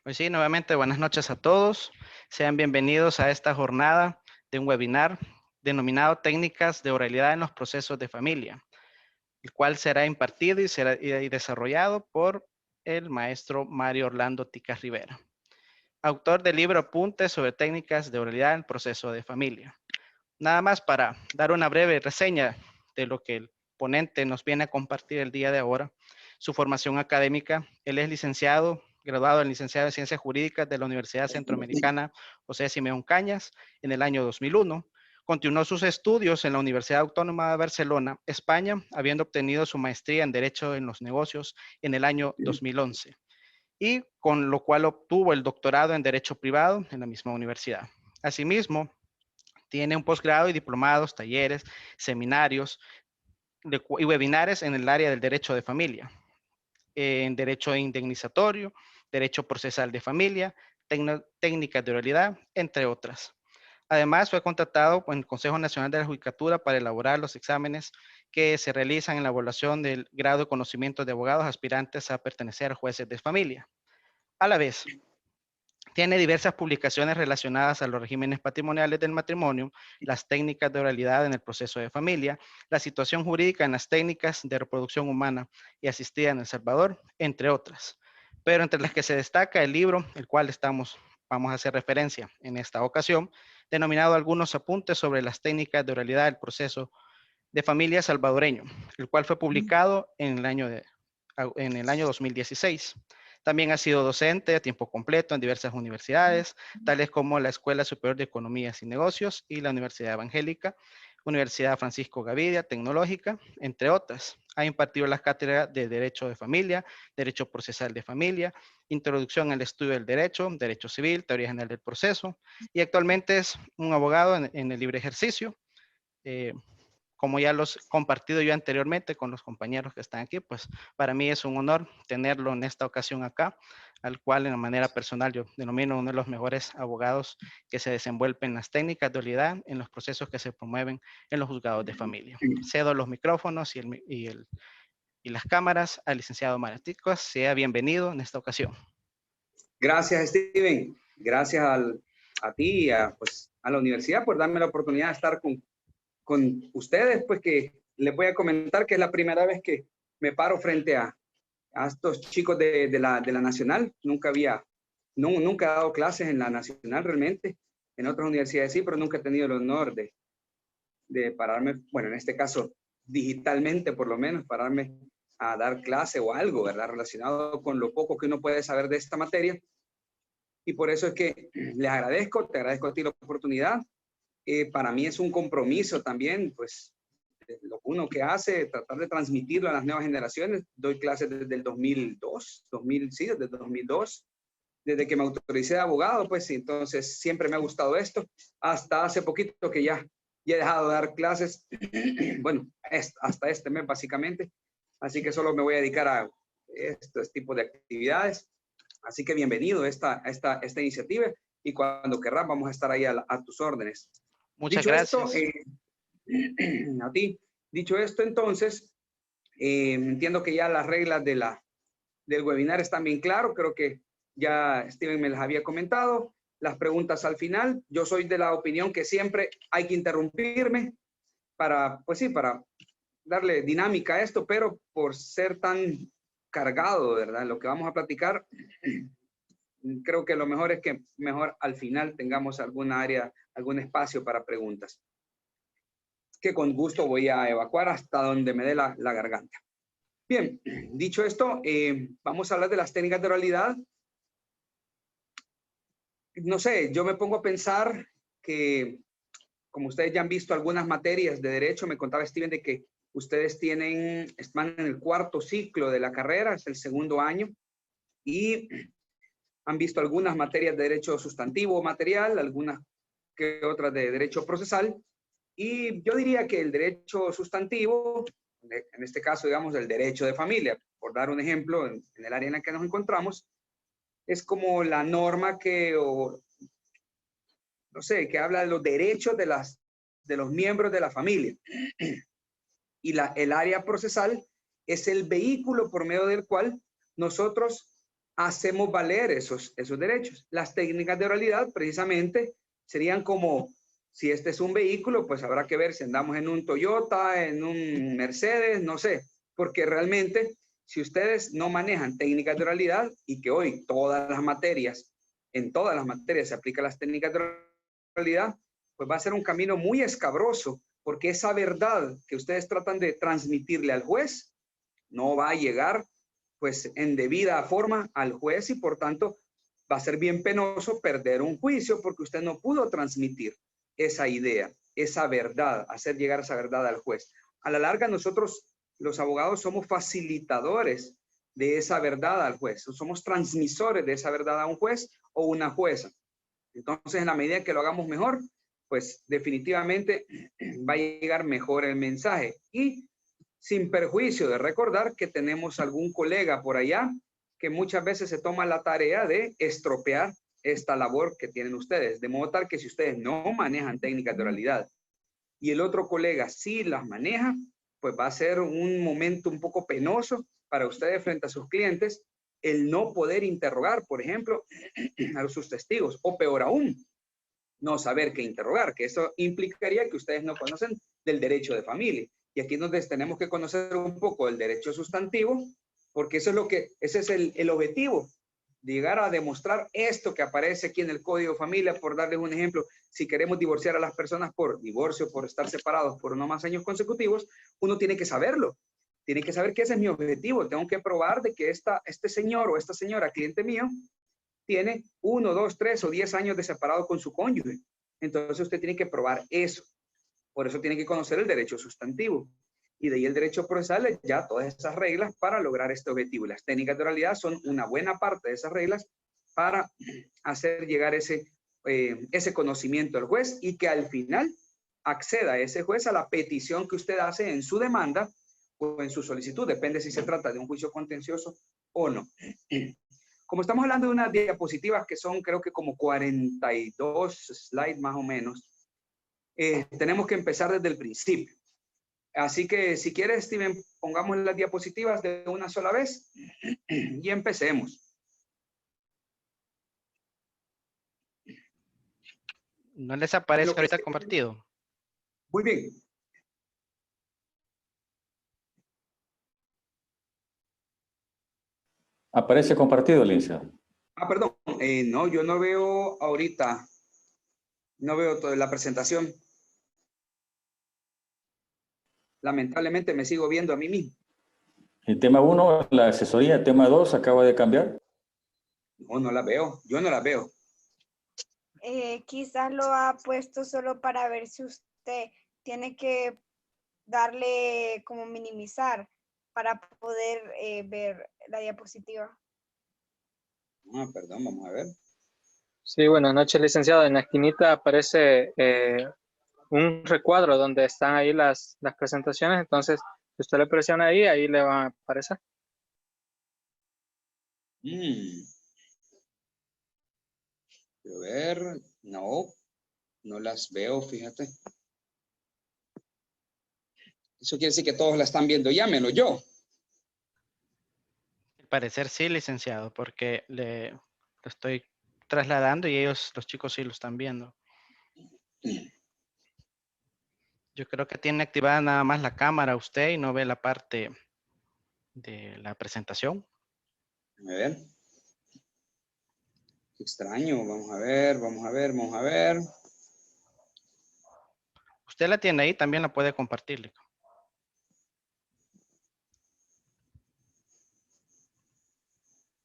Pues sí, nuevamente buenas noches a todos. Sean bienvenidos a esta jornada de un webinar denominado Técnicas de Oralidad en los Procesos de Familia, el cual será impartido y desarrollado por el maestro Mario Orlando Ticas Rivera, autor del libro Apuntes sobre técnicas de oralidad en el proceso de familia. Nada más para dar una breve reseña de lo que el ponente nos viene a compartir el día de ahora. Su formación académica: él es graduado en licenciado en Ciencias Jurídicas de la Universidad Centroamericana José Simeón Cañas en el año 2001. Continuó sus estudios en la Universidad Autónoma de Barcelona, España, habiendo obtenido su maestría en Derecho en los Negocios en el año 2011, y con lo cual obtuvo el doctorado en Derecho Privado en la misma universidad. Asimismo, tiene un posgrado y diplomados, talleres, seminarios y webinares en el área del derecho de familia, en derecho indemnizatorio, derecho procesal de familia, técnicas de oralidad, entre otras. Además, fue contratado por el Consejo Nacional de la Judicatura para elaborar los exámenes que se realizan en la evaluación del grado de conocimiento de abogados aspirantes a pertenecer a jueces de familia. A la vez, tiene diversas publicaciones relacionadas a los regímenes patrimoniales del matrimonio, las técnicas de oralidad en el proceso de familia, la situación jurídica en las técnicas de reproducción humana y asistida en El Salvador, entre otras. Pero entre las que se destaca el libro, el cual vamos a hacer referencia en esta ocasión, denominado Algunos apuntes sobre las técnicas de oralidad del proceso de familia salvadoreño, el cual fue publicado en el año 2016. También ha sido docente a tiempo completo en diversas universidades, tales como la Escuela Superior de Economías y Negocios y la Universidad Evangélica, Universidad Francisco Gavidia Tecnológica, entre otras. Ha impartido las cátedras de Derecho de Familia, Derecho Procesal de Familia, Introducción al Estudio del Derecho, Derecho Civil, Teoría General del Proceso, y actualmente es un abogado en el libre ejercicio. Como ya los he compartido yo anteriormente con los compañeros que están aquí, pues para mí es un honor tenerlo en esta ocasión acá, al cual en manera personal yo denomino uno de los mejores abogados que se desenvuelven en las técnicas de oralidad en los procesos que se promueven en los juzgados de familia. Cedo los micrófonos y las cámaras al licenciado Maraticos. Sea bienvenido en esta ocasión. Gracias, Steven. Gracias a ti y pues, a la universidad por darme la oportunidad de estar con ustedes, pues que les voy a comentar que es la primera vez que me paro frente a estos chicos de la Nacional. Nunca había nunca he dado clases en la nacional realmente, en otras universidades sí, pero nunca he tenido el honor de pararme, bueno, en este caso digitalmente por lo menos, pararme a dar clase o algo, ¿verdad? Relacionado con lo poco que uno puede saber de esta materia. Y por eso es que les agradezco, te agradezco a ti la oportunidad. Para mí es un compromiso también, pues, lo uno que hace, tratar de transmitirlo a las nuevas generaciones. Doy clases desde el 2002, sí, desde el 2002, desde que me autoricé de abogado, pues, entonces siempre me ha gustado esto. Hasta hace poquito que ya he dejado de dar clases, bueno, hasta este mes básicamente. Así que solo me voy a dedicar a estos tipos de actividades. Así que bienvenido a esta iniciativa y cuando querrás vamos a estar ahí a tus órdenes. Muchas Dicho esto, gracias. a ti. Dicho esto, entonces, entiendo que ya las reglas del webinar están bien claras. Creo que ya Steven me las había comentado. Las preguntas al final. Yo soy de la opinión que siempre hay que interrumpirme para, pues sí, para darle dinámica a esto, pero por ser tan cargado, ¿verdad? Lo que vamos a platicar, creo que lo mejor es que mejor al final tengamos alguna área, algún espacio para preguntas, que con gusto voy a evacuar hasta donde me dé la garganta. Bien, dicho esto, vamos a hablar de las técnicas de oralidad. No sé, yo me pongo a pensar que, como ustedes ya han visto algunas materias de derecho, me contaba Steven de que ustedes están en el cuarto ciclo de la carrera, es el segundo año, y han visto algunas materias de derecho sustantivo material, algunas que otras de derecho procesal, y yo diría que el derecho sustantivo, en este caso, digamos, el derecho de familia, por dar un ejemplo, en el área en la que nos encontramos, es como la norma que, o no sé, que habla de los derechos de los miembros de la familia. Y el área procesal es el vehículo por medio del cual nosotros hacemos valer esos derechos. Las técnicas de oralidad precisamente serían como, si este es un vehículo, pues habrá que ver si andamos en un Toyota, en un Mercedes, no sé, porque realmente si ustedes no manejan técnicas de oralidad y que hoy en todas las materias se aplican las técnicas de oralidad, pues va a ser un camino muy escabroso, porque esa verdad que ustedes tratan de transmitirle al juez no va a llegar pues en debida forma al juez y por tanto va a ser bien penoso perder un juicio porque usted no pudo transmitir esa idea, esa verdad, hacer llegar esa verdad al juez. A la larga nosotros los abogados somos facilitadores de esa verdad al juez, somos transmisores de esa verdad a un juez o una jueza. Entonces, en la medida que lo hagamos mejor, pues definitivamente va a llegar mejor el mensaje. Y sin perjuicio de recordar que tenemos algún colega por allá que muchas veces se toma la tarea de estropear esta labor que tienen ustedes. De modo tal que si ustedes no manejan técnicas de oralidad y el otro colega sí las maneja, pues va a ser un momento un poco penoso para ustedes frente a sus clientes el no poder interrogar, por ejemplo, a sus testigos, o peor aún, no saber qué interrogar, que eso implicaría que ustedes no conocen del derecho de familia. Y aquí es donde tenemos que conocer un poco el derecho sustantivo, porque ese es el objetivo, llegar a demostrar esto que aparece aquí en el Código de Familia. Por darles un ejemplo, si queremos divorciar a las personas por divorcio, por estar separados por no más años consecutivos, uno tiene que saberlo. Tiene que saber que ese es mi objetivo. Tengo que probar de que este señor o esta señora, cliente mío, tiene 1, 2, 3 o 10 años de separado con su cónyuge. Entonces usted tiene que probar eso. Por eso tiene que conocer el derecho sustantivo. Y de ahí el derecho procesal, ya todas esas reglas para lograr este objetivo. Y las técnicas de oralidad son una buena parte de esas reglas para hacer llegar ese conocimiento al juez y que al final acceda ese juez a la petición que usted hace en su demanda o en su solicitud. Depende si se trata de un juicio contencioso o no. Como estamos hablando de unas diapositivas que son creo que como 42 slides más o menos, tenemos que empezar desde el principio. Así que si quieres, Steven, pongamos las diapositivas de una sola vez y empecemos. ¿No les aparece ahorita compartido? Muy bien. Aparece compartido, licenciado. Perdón. No, yo no veo ahorita. No veo toda la presentación. Lamentablemente me sigo viendo a mí mismo. El tema 1, la asesoría, el tema 2 acaba de cambiar. No, no la veo. Yo no la veo. Quizás lo ha puesto solo para ver si usted tiene que darle como minimizar para poder ver la diapositiva. Perdón, vamos a ver. Sí, buenas noches, licenciado. En la esquinita aparece un recuadro donde están ahí las presentaciones. Entonces, si usted le presiona ahí le va a aparecer. Quiero ver. No, no las veo, fíjate. Eso quiere decir que todos la están viendo ya, menos yo. Al parecer sí, licenciado, porque lo estoy trasladando y ellos, los chicos sí lo están viendo. Yo creo que tiene activada nada más la cámara usted y no ve la parte de la presentación. A ver. Qué extraño. Vamos a ver, vamos a ver, vamos a ver. Usted la tiene ahí, también la puede compartir.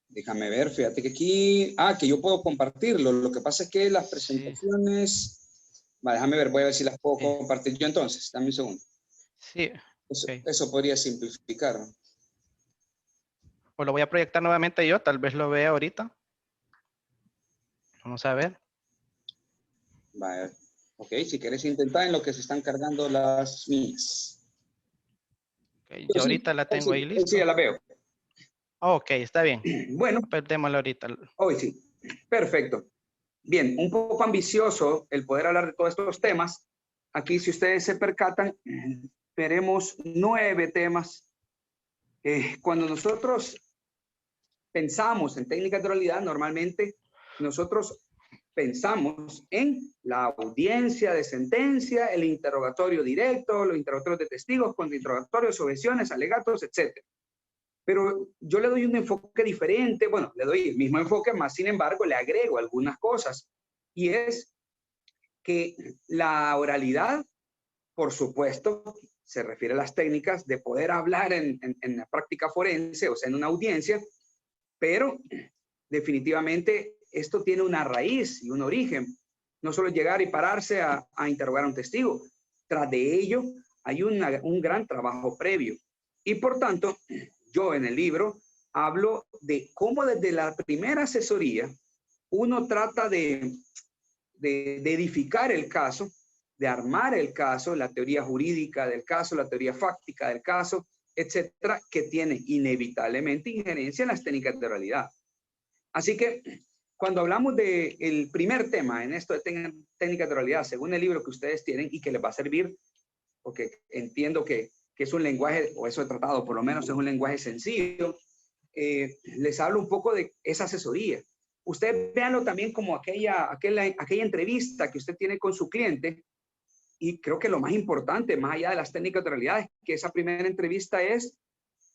Déjame ver, fíjate que aquí... que yo puedo compartirlo. Lo que pasa es que las presentaciones... Sí. Déjame ver, voy a ver si las puedo compartir yo entonces. Dame un segundo. Sí. Eso podría simplificar. Pues lo voy a proyectar nuevamente yo, tal vez lo vea ahorita. Vamos a ver. Vale. Ok, si quieres intentar en lo que se están cargando las mías. Okay, yo ahorita la tengo ahí lista. Sí, ya la veo. Ok, está bien. Bueno. Perdémosla ahorita. Hoy sí. Perfecto. Bien, un poco ambicioso el poder hablar de todos estos temas. Aquí, si ustedes se percatan, veremos 9 temas. Cuando nosotros pensamos en técnicas de oralidad, normalmente nosotros pensamos en la audiencia de sentencia, el interrogatorio directo, los interrogatorios de testigos, contrainterrogatorios, objeciones, alegatos, etc. Pero yo le doy un enfoque diferente, bueno, le doy el mismo enfoque, más sin embargo le agrego algunas cosas. Y es que la oralidad, por supuesto, se refiere a las técnicas de poder hablar en la práctica forense, o sea, en una audiencia, pero definitivamente esto tiene una raíz y un origen. No solo llegar y pararse a interrogar a un testigo. Tras de ello hay un gran trabajo previo. Y por tanto, yo en el libro hablo de cómo desde la primera asesoría uno trata de edificar el caso, de armar el caso, la teoría jurídica del caso, la teoría fáctica del caso, etcétera, que tiene inevitablemente injerencia en las técnicas de oralidad. Así que cuando hablamos del primer tema en esto de técnicas de oralidad, según el libro que ustedes tienen y que les va a servir, porque entiendo que es un lenguaje, o eso he tratado, por lo menos es un lenguaje sencillo, les hablo un poco de esa asesoría. Ustedes véanlo también como aquella entrevista que usted tiene con su cliente, y creo que lo más importante, más allá de las técnicas de oralidad, es que esa primera entrevista es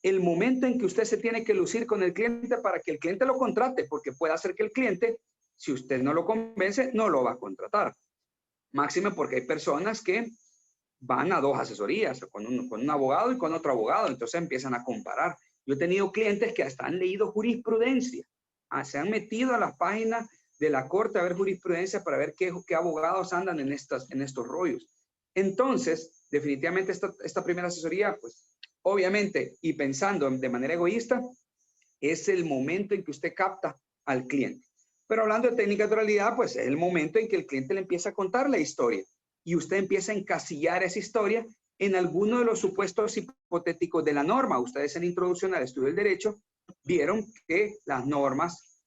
el momento en que usted se tiene que lucir con el cliente para que el cliente lo contrate, porque puede hacer que el cliente, si usted no lo convence, no lo va a contratar. Máxime porque hay personas que van a 2 asesorías, con un abogado y con otro abogado, entonces empiezan a comparar. Yo he tenido clientes que hasta han leído jurisprudencia, se han metido a las páginas de la corte a ver jurisprudencia para ver qué abogados andan en estos rollos. Entonces, definitivamente esta primera asesoría, pues, obviamente, y pensando de manera egoísta, es el momento en que usted capta al cliente. Pero hablando de técnicas de oralidad, pues es el momento en que el cliente le empieza a contar la historia y usted empieza a encasillar esa historia en alguno de los supuestos hipotéticos de la norma. Ustedes en Introducción al Estudio del Derecho vieron que las normas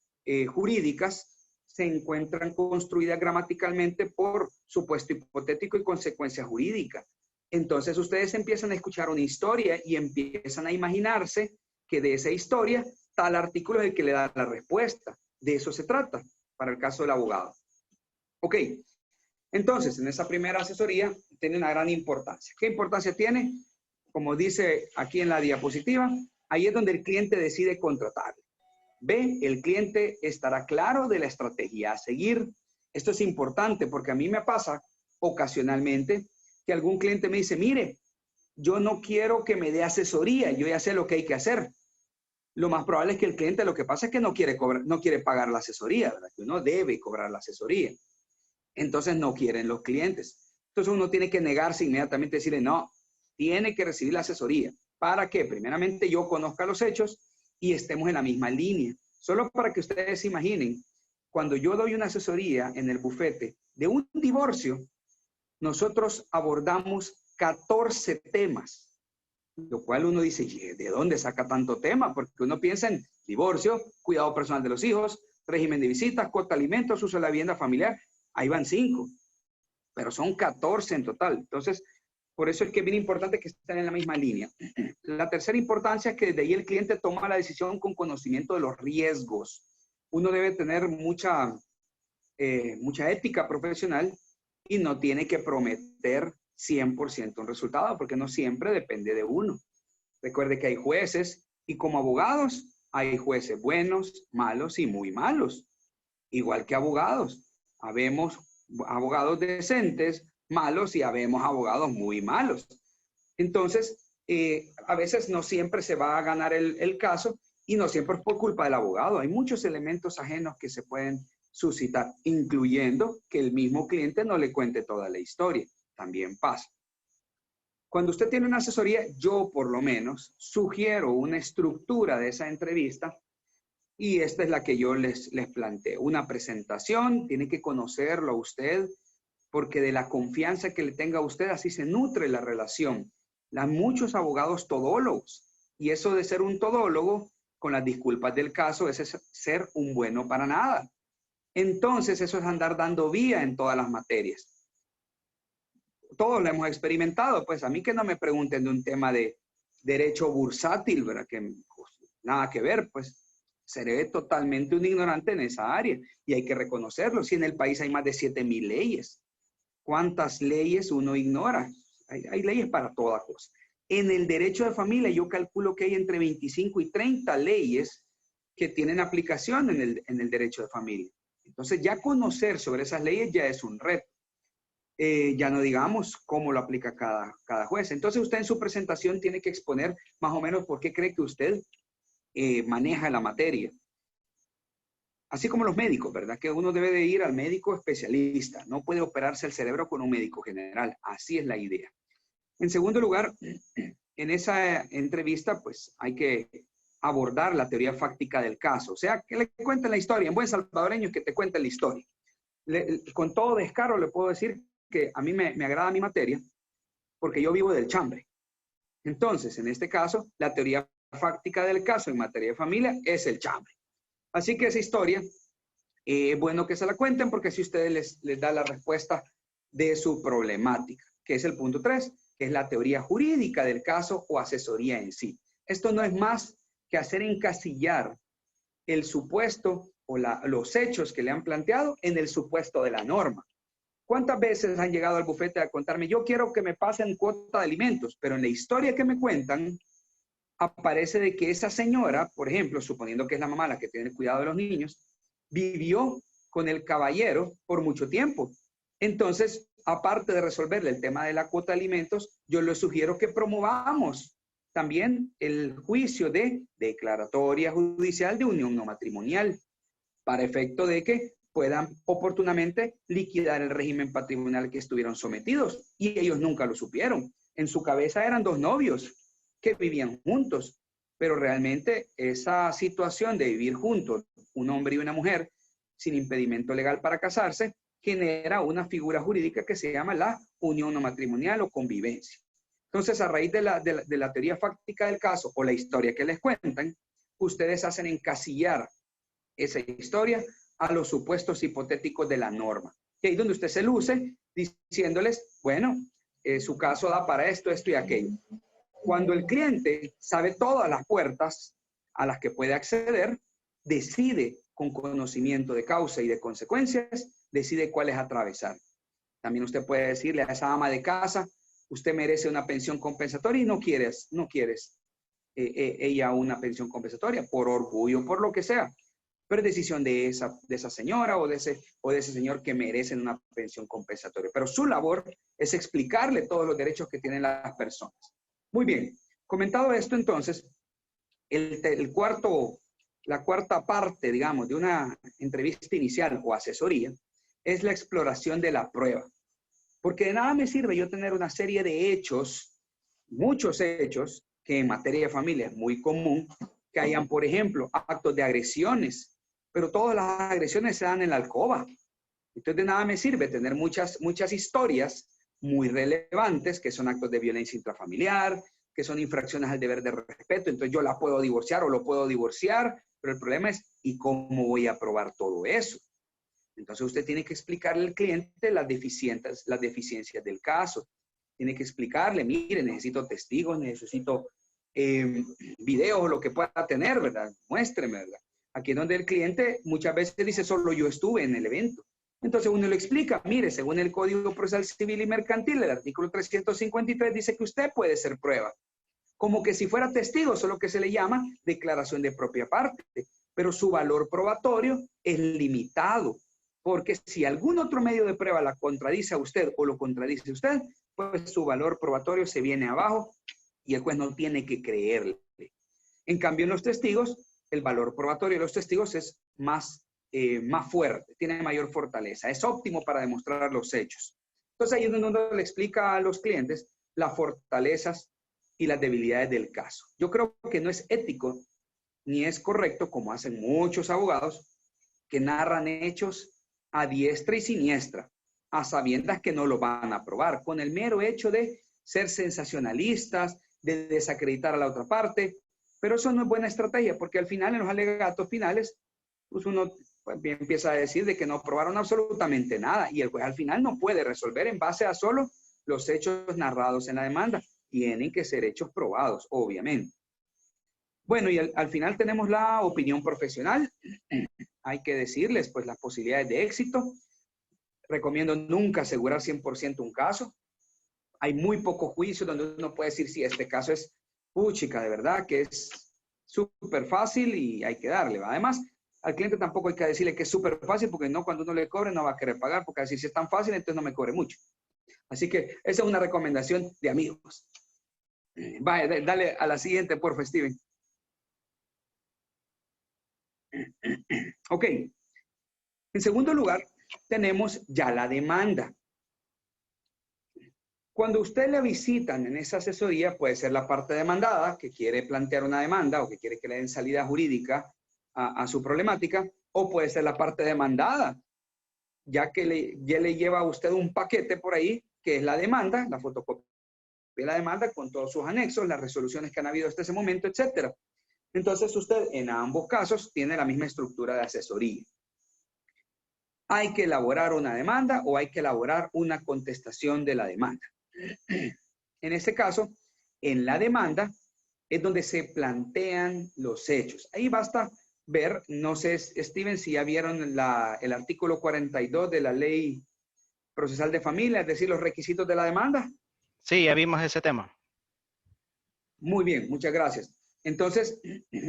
jurídicas se encuentran construidas gramaticalmente por supuesto hipotético y consecuencia jurídica. Entonces ustedes empiezan a escuchar una historia y empiezan a imaginarse que de esa historia tal artículo es el que le da la respuesta. De eso se trata para el caso del abogado. Ok, entonces en esa primera asesoría tiene una gran importancia. ¿Qué importancia tiene? Como dice aquí en la diapositiva, ahí es donde el cliente decide contratarle. B, el cliente estará claro de la estrategia a seguir. Esto es importante porque a mí me pasa ocasionalmente que algún cliente me dice, mire, yo no quiero que me dé asesoría, yo ya sé lo que hay que hacer. Lo más probable es que el cliente lo que pasa es que no quiere cobrar, no quiere pagar la asesoría, ¿verdad? Que uno debe cobrar la asesoría. Entonces no quieren los clientes. Entonces uno tiene que negarse inmediatamente, decirle, no, tiene que recibir la asesoría. ¿Para qué? Primeramente yo conozca los hechos y estemos en la misma línea. Solo para que ustedes se imaginen, cuando yo doy una asesoría en el bufete de un divorcio, nosotros abordamos 14 temas, lo cual uno dice, ¿de dónde saca tanto tema? Porque uno piensa en divorcio, cuidado personal de los hijos, régimen de visitas, cuota de alimentos, uso de la vivienda familiar. Ahí van 5, pero son 14 en total. Entonces, por eso es que es bien importante que estén en la misma línea. La tercera importancia es que desde ahí el cliente toma la decisión con conocimiento de los riesgos. Uno debe tener mucha ética profesional y no tiene que prometer 100% un resultado, porque no siempre depende de uno. Recuerde que hay jueces y como abogados hay jueces buenos, malos y muy malos. Igual que abogados. Habemos abogados decentes, malos y habemos abogados muy malos. Entonces, a veces no siempre se va a ganar el caso y no siempre es por culpa del abogado. Hay muchos elementos ajenos que se pueden suscitar, incluyendo que el mismo cliente no le cuente toda la historia. También pasa. Cuando usted tiene una asesoría, yo por lo menos sugiero una estructura de esa entrevista y esta es la que yo les planteo. Una presentación, tiene que conocerlo a usted, porque de la confianza que le tenga a usted, así se nutre la relación. Muchos abogados todólogos, y eso de ser un todólogo, con las disculpas del caso, es ser un bueno para nada. Entonces, eso es andar dando vía en todas las materias. Todos lo hemos experimentado, pues a mí que no me pregunten de un tema de derecho bursátil, ¿verdad? Que pues, nada que ver, pues seré totalmente un ignorante en esa área y hay que reconocerlo. Si en el país hay más de 7,000 leyes, ¿cuántas leyes uno ignora? Hay leyes para toda cosa. En el derecho de familia yo calculo que hay entre 25 y 30 leyes que tienen aplicación en el derecho de familia. Entonces ya conocer sobre esas leyes ya es un reto. Ya no digamos cómo lo aplica cada juez. Entonces usted en su presentación tiene que exponer más o menos por qué cree que usted maneja la materia. Así como los médicos, ¿verdad? Que uno debe de ir al médico especialista. No puede operarse el cerebro con un médico general. Así es la idea. En segundo lugar, en esa entrevista, pues hay que abordar la teoría fáctica del caso. O sea, que le cuenten la historia. En buen salvadoreño, que te cuenten la historia. Con todo descaro le puedo decir que a mí me agrada mi materia porque yo vivo del chambre. Entonces, en este caso, la teoría fáctica del caso en materia de familia es el chambre. Así que esa historia es bueno que se la cuenten porque así ustedes les da la respuesta de su problemática, que es el punto 3, que es la teoría jurídica del caso o asesoría en sí. Esto no es más que hacer encasillar el supuesto o los hechos que le han planteado en el supuesto de la norma. ¿Cuántas veces han llegado al bufete a contarme, yo quiero que me pasen cuota de alimentos, pero en la historia que me cuentan aparece de que esa señora, por ejemplo, suponiendo que es la mamá la que tiene el cuidado de los niños, vivió con el caballero por mucho tiempo. Entonces, aparte de resolverle el tema de la cuota de alimentos, yo les sugiero que promovamos también el juicio de declaratoria judicial de unión no matrimonial, para efecto de que puedan oportunamente liquidar el régimen patrimonial al que estuvieron sometidos. Y ellos nunca lo supieron. En su cabeza eran 2 novios que vivían juntos, pero realmente esa situación de vivir juntos, un hombre y una mujer, sin impedimento legal para casarse, genera una figura jurídica que se llama la unión no matrimonial o convivencia. Entonces, a raíz de la teoría fáctica del caso o la historia que les cuentan, ustedes hacen encasillar esa historia a los supuestos hipotéticos de la norma. Y ahí donde usted se luce diciéndoles, bueno, su caso da para esto, esto y aquello. Cuando el cliente sabe todas las puertas a las que puede acceder, decide con conocimiento de causa y de consecuencias, decide cuáles atravesar. También usted puede decirle a esa ama de casa, usted merece una pensión compensatoria y no quieres ella una pensión compensatoria, por orgullo, por lo que sea. Pero es decisión de esa señora o de ese señor que merecen una pensión compensatoria. Pero su labor es explicarle todos los derechos que tienen las personas. Muy bien, comentado esto entonces, la cuarta parte, digamos, de una entrevista inicial o asesoría es la exploración de la prueba. Porque de nada me sirve yo tener una serie de hechos, muchos hechos, que en materia de familia es muy común, que hayan, por ejemplo, actos de agresiones, pero todas las agresiones se dan en la alcoba. Entonces de nada me sirve tener muchas historias muy relevantes, que son actos de violencia intrafamiliar, que son infracciones al deber de respeto, entonces yo la puedo divorciar o lo puedo divorciar, pero el problema es, ¿y cómo voy a probar todo eso? Entonces usted tiene que explicarle al cliente las deficiencias del caso. Tiene que explicarle, mire, necesito testigos, necesito videos o lo que pueda tener, ¿verdad? Muéstreme, ¿verdad? Aquí es donde el cliente muchas veces dice, solo yo estuve en el evento. Entonces uno le explica, mire, según el Código Procesal Civil y Mercantil, el artículo 353 dice que usted puede ser prueba. Como que si fuera testigo, solo que se le llama declaración de propia parte. Pero su valor probatorio es limitado. Porque si algún otro medio de prueba la contradice a usted o lo contradice a usted, pues su valor probatorio se viene abajo y el juez no tiene que creerle. En cambio, en los testigos, el valor probatorio de los testigos es más fuerte, tiene mayor fortaleza, es óptimo para demostrar los hechos. Entonces ahí es donde uno le explica a los clientes las fortalezas y las debilidades del caso. Yo creo que no es ético ni es correcto, como hacen muchos abogados, que narran hechos a diestra y siniestra, a sabiendas que no lo van a probar, con el mero hecho de ser sensacionalistas, de desacreditar a la otra parte, pero eso no es buena estrategia, porque al final, en los alegatos finales, pues uno empieza a decir de que no probaron absolutamente nada, y el juez al final no puede resolver en base a solo los hechos narrados en la demanda. Tienen que ser hechos probados, obviamente. Bueno, y al final tenemos la opinión profesional. Hay que decirles, pues, las posibilidades de éxito. Recomiendo nunca asegurar 100% un caso. Hay muy pocos juicios donde uno puede decir, sí, este caso es puchica, de verdad, que es súper fácil y hay que darle. Además, al cliente tampoco hay que decirle que es súper fácil, porque no, cuando uno le cobre no va a querer pagar, porque decir, si es tan fácil, entonces no me cobre mucho. Así que esa es una recomendación de amigos. Vaya, dale a la siguiente, porfa, Steven. Ok. En segundo lugar, tenemos ya la demanda. Cuando usted le visitan en esa asesoría, puede ser la parte demandada, que quiere plantear una demanda o que quiere que le den salida jurídica a su problemática, o puede ser la parte demandada, ya que ya le lleva a usted un paquete por ahí, que es la demanda, la fotocopia de la demanda con todos sus anexos, las resoluciones que han habido hasta ese momento, etcétera. Entonces usted en ambos casos tiene la misma estructura de asesoría. ¿Hay que elaborar una demanda o hay que elaborar una contestación de la demanda? En este caso, en la demanda es donde se plantean los hechos. Ahí basta ver, no sé, Steven, si ya vieron el artículo 42 de la Ley Procesal de Familia, es decir, los requisitos de la demanda. Sí, ya vimos ese tema. Muy bien, muchas gracias. Entonces,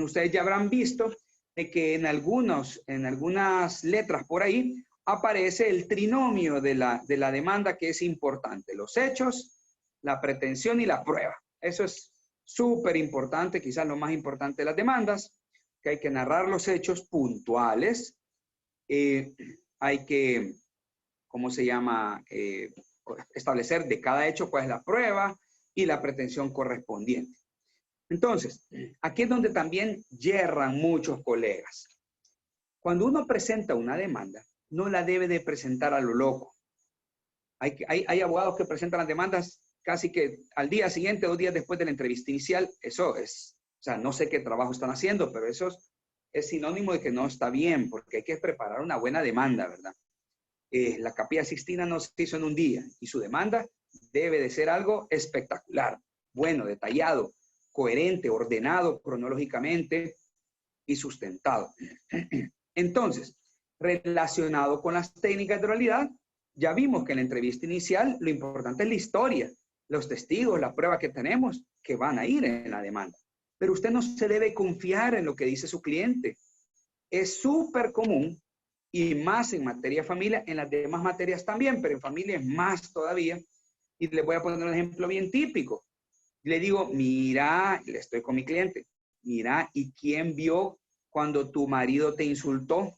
ustedes ya habrán visto de que en algunas letras por ahí aparece el trinomio de la demanda, que es importante: los hechos, la pretensión y la prueba. Eso es súper importante, quizás lo más importante de las demandas, que hay que narrar los hechos puntuales, hay que, ¿cómo se llama? Establecer de cada hecho cuál es la prueba y la pretensión correspondiente. Entonces, aquí es donde también yerran muchos colegas. Cuando uno presenta una demanda, no la debe de presentar a lo loco. Hay abogados que presentan las demandas casi que al día siguiente, 2 días después de la entrevista inicial. Eso es, o sea, no sé qué trabajo están haciendo, pero eso es sinónimo de que no está bien, porque hay que preparar una buena demanda, ¿verdad? La Capilla Sixtina no se hizo en un día y su demanda debe de ser algo espectacular, bueno, detallado, coherente, ordenado cronológicamente y sustentado. Entonces, relacionado con las técnicas de oralidad, ya vimos que en la entrevista inicial lo importante es la historia, los testigos, la prueba que tenemos que van a ir en la demanda. pero usted no se debe confiar en lo que dice su cliente. Es súper común, y más en materia de familia, en las demás materias también, pero en familia es más todavía. Y le voy a poner un ejemplo bien típico. Le digo, mira, le estoy con mi cliente, mira, ¿y quién vio cuando tu marido te insultó?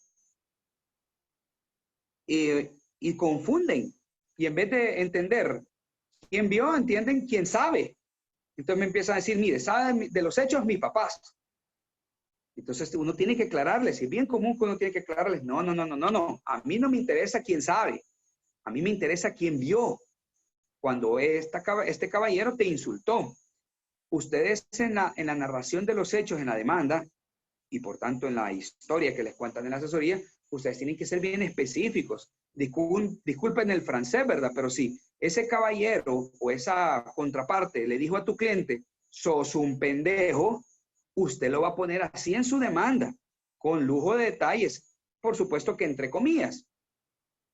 Y confunden. Y en vez de entender quién vio, entienden quién sabe. Entonces me empiezan a decir, mire, sabe de los hechos mis papás. Entonces uno tiene que aclararles. Es bien común que uno tiene que aclararles. No. A mí no me interesa quién sabe. A mí me interesa quién vio cuando este caballero te insultó. Ustedes en la narración de los hechos en la demanda y por tanto en la historia que les cuentan en la asesoría, ustedes tienen que ser bien específicos. Disculpen el francés, ¿verdad? Pero si ese caballero o esa contraparte le dijo a tu cliente, sos un pendejo, usted lo va a poner así en su demanda, con lujo de detalles, por supuesto que entre comillas.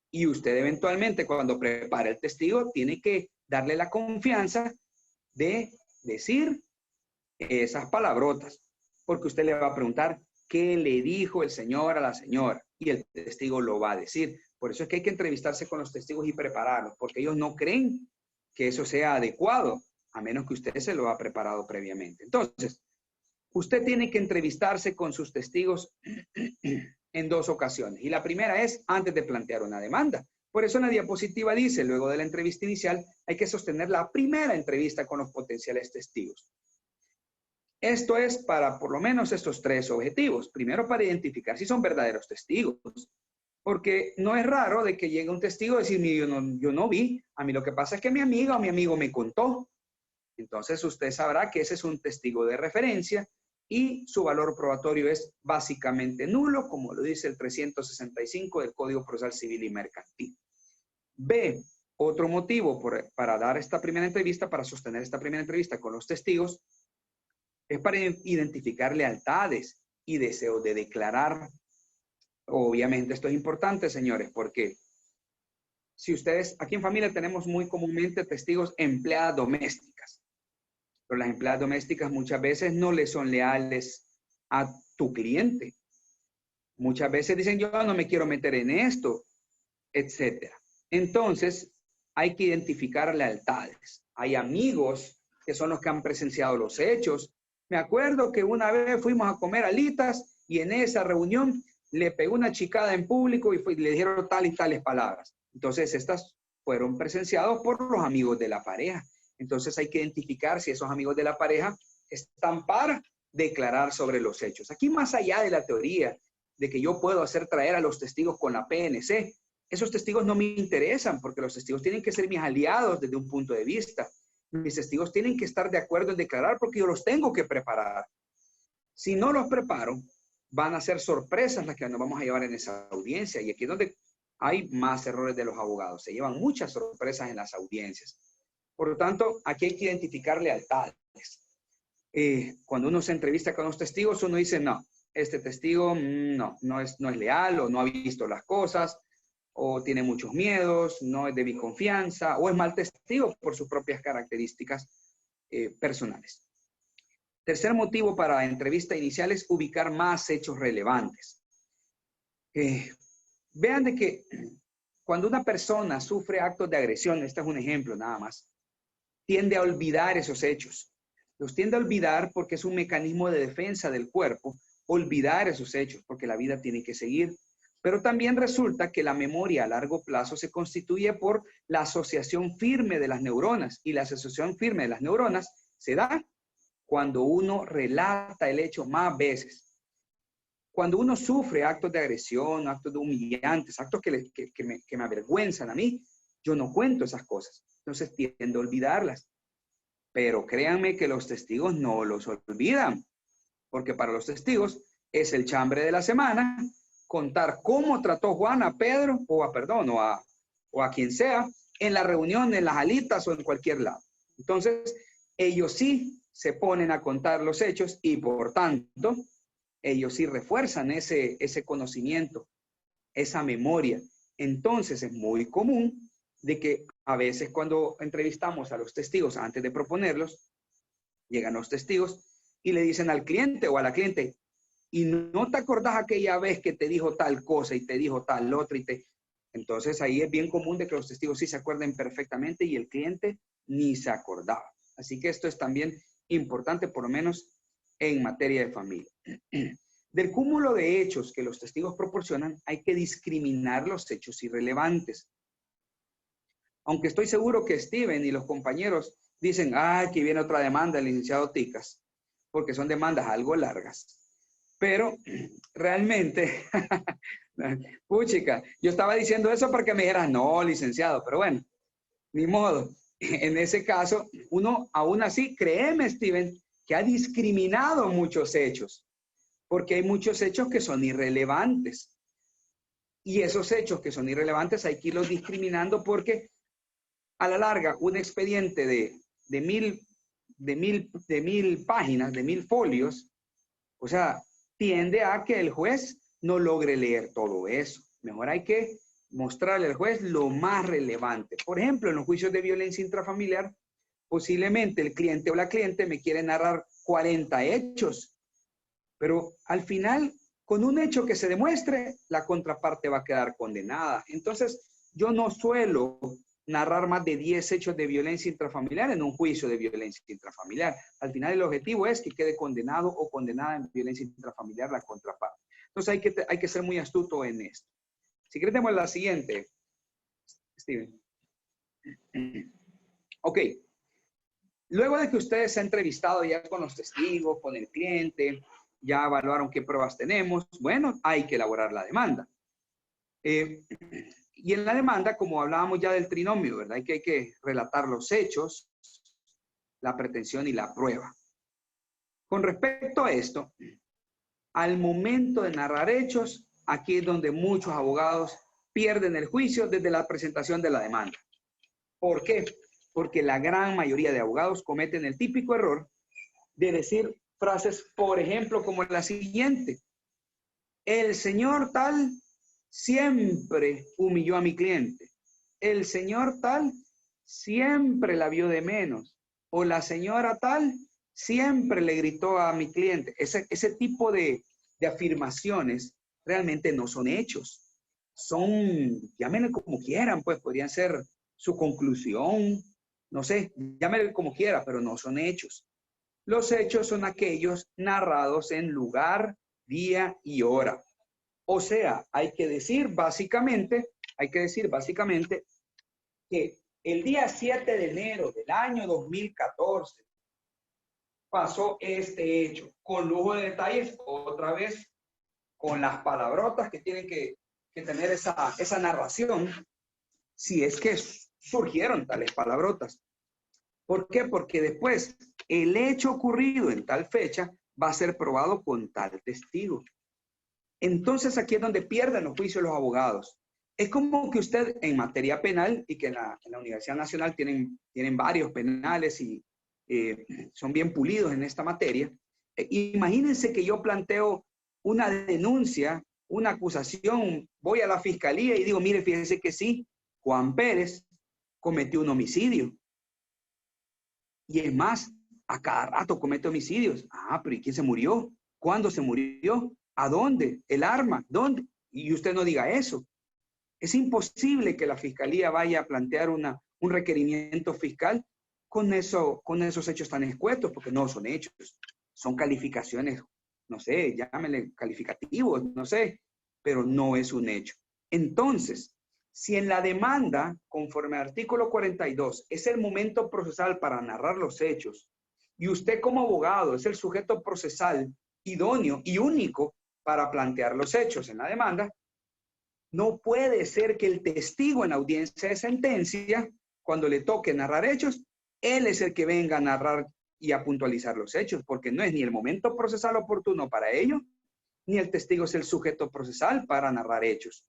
Y usted eventualmente cuando prepare el testigo tiene que darle la confianza de decir esas palabrotas, porque usted le va a preguntar qué le dijo el señor a la señora y el testigo lo va a decir. Por eso es que hay que entrevistarse con los testigos y prepararlos, porque ellos no creen que eso sea adecuado, a menos que usted se lo ha preparado previamente. Entonces, usted tiene que entrevistarse con sus testigos en 2 ocasiones. Y la primera es antes de plantear una demanda. Por eso en la diapositiva dice, luego de la entrevista inicial, hay que sostener la primera entrevista con los potenciales testigos. Esto es para por lo menos estos 3 objetivos. Primero, para identificar si son verdaderos testigos. Porque no es raro de que llegue un testigo y decir, yo no vi, a mí lo que pasa es que mi amiga o mi amigo me contó. Entonces usted sabrá que ese es un testigo de referencia y su valor probatorio es básicamente nulo, como lo dice el 365 del Código Procesal Civil y Mercantil. B, otro motivo para dar esta primera entrevista, para sostener esta primera entrevista con los testigos, es para identificar lealtades y deseos de declarar. Obviamente esto es importante, señores, porque si ustedes, aquí en familia tenemos muy comúnmente testigos empleadas domésticas, pero las empleadas domésticas muchas veces no le son leales a tu cliente. Muchas veces dicen, yo no me quiero meter en esto, etcétera. Entonces, hay que identificar lealtades. Hay amigos que son los que han presenciado los hechos. Me acuerdo que una vez fuimos a comer alitas y en esa reunión le pegó una chicada en público y le dijeron tal y tales palabras. Entonces, estas fueron presenciados por los amigos de la pareja. Entonces, hay que identificar si esos amigos de la pareja están para declarar sobre los hechos. Aquí, más allá de la teoría de que yo puedo hacer traer a los testigos con la PNC, esos testigos no me interesan porque los testigos tienen que ser mis aliados desde un punto de vista. Mis testigos tienen que estar de acuerdo en declarar porque yo los tengo que preparar. Si no los preparo, van a ser sorpresas las que nos vamos a llevar en esa audiencia. Y aquí es donde hay más errores de los abogados. Se llevan muchas sorpresas en las audiencias. Por lo tanto, aquí hay que identificar lealtades. Cuando uno se entrevista con los testigos, uno dice, no, este testigo no es leal o no ha visto las cosas o tiene muchos miedos, no es de mi confianza o es mal testigo por sus propias características personales. Tercer motivo para entrevista inicial es ubicar más hechos relevantes. Vean de que cuando una persona sufre actos de agresión, este es un ejemplo nada más, tiende a olvidar esos hechos. Los tiende a olvidar porque es un mecanismo de defensa del cuerpo, olvidar esos hechos porque la vida tiene que seguir. Pero también resulta que la memoria a largo plazo se constituye por la asociación firme de las neuronas y la asociación firme de las neuronas se da cuando uno relata el hecho más veces. Cuando uno sufre actos de agresión, actos de humillantes, actos que me avergüenzan a mí, yo no cuento esas cosas. Entonces tiendo a olvidarlas. Pero créanme que los testigos no los olvidan, porque para los testigos es el chambre de la semana contar cómo trató Juan a Pedro o a quien sea en la reunión, en las alitas o en cualquier lado. Entonces, ellos sí se ponen a contar los hechos y por tanto, ellos sí refuerzan ese conocimiento, esa memoria. Entonces, es muy común de que a veces cuando entrevistamos a los testigos antes de proponerlos, llegan los testigos y le dicen al cliente o a la cliente, y no te acordás aquella vez que te dijo tal cosa y te dijo tal otra entonces ahí es bien común de que los testigos sí se acuerden perfectamente y el cliente ni se acordaba. Así que esto es también importante, por lo menos en materia de familia. Del cúmulo de hechos que los testigos proporcionan, hay que discriminar los hechos irrelevantes. Aunque estoy seguro que Steven y los compañeros dicen, aquí viene otra demanda del licenciado Ticas, porque son demandas algo largas. Pero realmente, puchica, yo estaba diciendo eso para que me dijeras, no, licenciado, pero bueno, ni modo. En ese caso, uno aún así, créeme, Steven, que ha discriminado muchos hechos, porque hay muchos hechos que son irrelevantes. Y esos hechos que son irrelevantes hay que irlos discriminando porque a la larga un expediente de mil páginas, de 1000 folios, o sea, tiende a que el juez no logre leer todo eso. Mejor hay que mostrarle al juez lo más relevante. Por ejemplo, en los juicios de violencia intrafamiliar, posiblemente el cliente o la cliente me quiere narrar 40 hechos, pero al final, con un hecho que se demuestre, la contraparte va a quedar condenada. Entonces, yo no suelo narrar más de 10 hechos de violencia intrafamiliar en un juicio de violencia intrafamiliar. Al final, el objetivo es que quede condenado o condenada en violencia intrafamiliar la contraparte. Entonces, hay que ser muy astuto en esto. Si quieres, tenemos la siguiente, Steven. Ok. Luego de que ustedes se han entrevistado ya con los testigos, con el cliente, ya evaluaron qué pruebas tenemos, bueno, hay que elaborar la demanda. Y en la demanda, como hablábamos ya del trinomio, ¿verdad? Hay que relatar los hechos, la pretensión y la prueba. Con respecto a esto, al momento de narrar hechos, aquí es donde muchos abogados pierden el juicio desde la presentación de la demanda. ¿Por qué? Porque la gran mayoría de abogados cometen el típico error de decir frases, por ejemplo, como la siguiente. El señor tal siempre humilló a mi cliente. El señor tal siempre la vio de menos. O la señora tal siempre le gritó a mi cliente. Ese tipo de afirmaciones realmente no son hechos. Son, llámenle como quieran, pues podrían ser su conclusión, no sé, llámenle como quiera, pero no son hechos. Los hechos son aquellos narrados en lugar, día y hora. O sea, hay que decir básicamente que el día 7 de enero del año 2014 pasó este hecho, con lujo de detalles, otra vez, con las palabrotas que tienen que tener esa narración, si es que surgieron tales palabrotas. ¿Por qué? Porque después el hecho ocurrido en tal fecha va a ser probado con tal testigo. Entonces aquí es donde pierden los juicios los abogados. Es como que usted en materia penal, y que en la Universidad Nacional tienen varios penales y son bien pulidos en esta materia. Imagínense que yo planteo una denuncia, una acusación, voy a la fiscalía y digo, mire, fíjense que sí, Juan Pérez cometió un homicidio. Y es más, a cada rato comete homicidios. Ah, pero ¿y quién se murió? ¿Cuándo se murió? ¿A dónde? ¿El arma? ¿Dónde? Y usted no diga eso. Es imposible que la fiscalía vaya a plantear un requerimiento fiscal con esos hechos tan escuetos, porque no son hechos, son calificaciones, no sé, llámenle calificativos, no sé, pero no es un hecho. Entonces, si en la demanda, conforme al artículo 42, es el momento procesal para narrar los hechos, y usted como abogado es el sujeto procesal idóneo y único para plantear los hechos en la demanda, no puede ser que el testigo en audiencia de sentencia, cuando le toque narrar hechos, él es el que venga a narrar y a puntualizar los hechos, porque no es ni el momento procesal oportuno para ello, ni el testigo es el sujeto procesal para narrar hechos.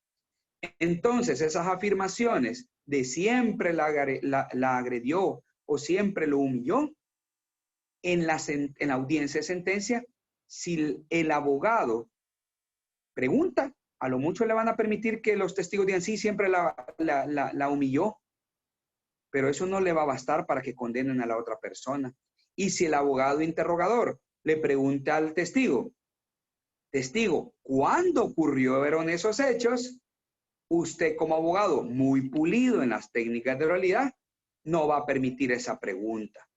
Entonces, esas afirmaciones de siempre la agredió o siempre lo humilló, en la audiencia de sentencia, si el abogado pregunta, a lo mucho le van a permitir que los testigos digan sí, siempre la humilló, pero eso no le va a bastar para que condenen a la otra persona. Y si el abogado interrogador le pregunta al testigo, testigo, ¿cuándo ocurrieron esos hechos? Usted como abogado muy pulido en las técnicas de oralidad no va a permitir esa pregunta.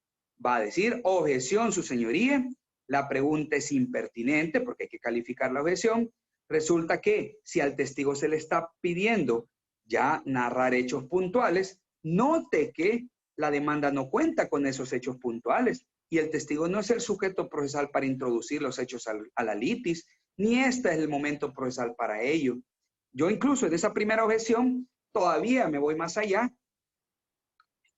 Va a decir, objeción, su señoría, la pregunta es impertinente porque hay que calificar la objeción. Resulta que si al testigo se le está pidiendo ya narrar hechos puntuales, note que la demanda no cuenta con esos hechos puntuales y el testigo no es el sujeto procesal para introducir los hechos a la litis, ni este es el momento procesal para ello. Yo incluso en esa primera objeción todavía me voy más allá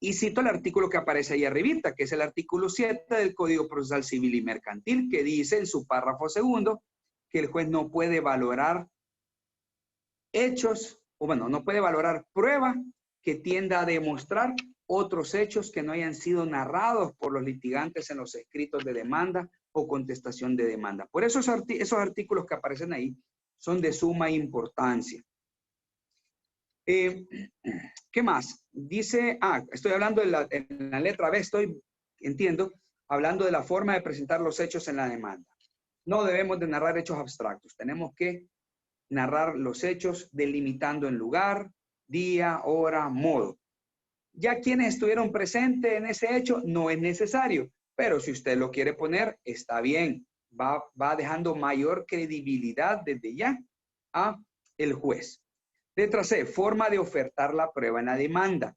y cito el artículo que aparece ahí arribita, que es el artículo 7 del Código Procesal Civil y Mercantil, que dice en su párrafo segundo que el juez no puede valorar hechos, o bueno, no puede valorar prueba que tienda a demostrar otros hechos que no hayan sido narrados por los litigantes en los escritos de demanda o contestación de demanda. Por eso esos artículos que aparecen ahí son de suma importancia. ¿Qué más? Dice, estoy hablando en la letra B, entiendo, hablando de la forma de presentar los hechos en la demanda. No debemos de narrar hechos abstractos, tenemos que narrar los hechos delimitando en lugar, día, hora, modo. Ya quienes estuvieron presentes en ese hecho no es necesario, pero si usted lo quiere poner, está bien. Va dejando mayor credibilidad desde ya a el juez. Letra C, forma de ofertar la prueba en la demanda.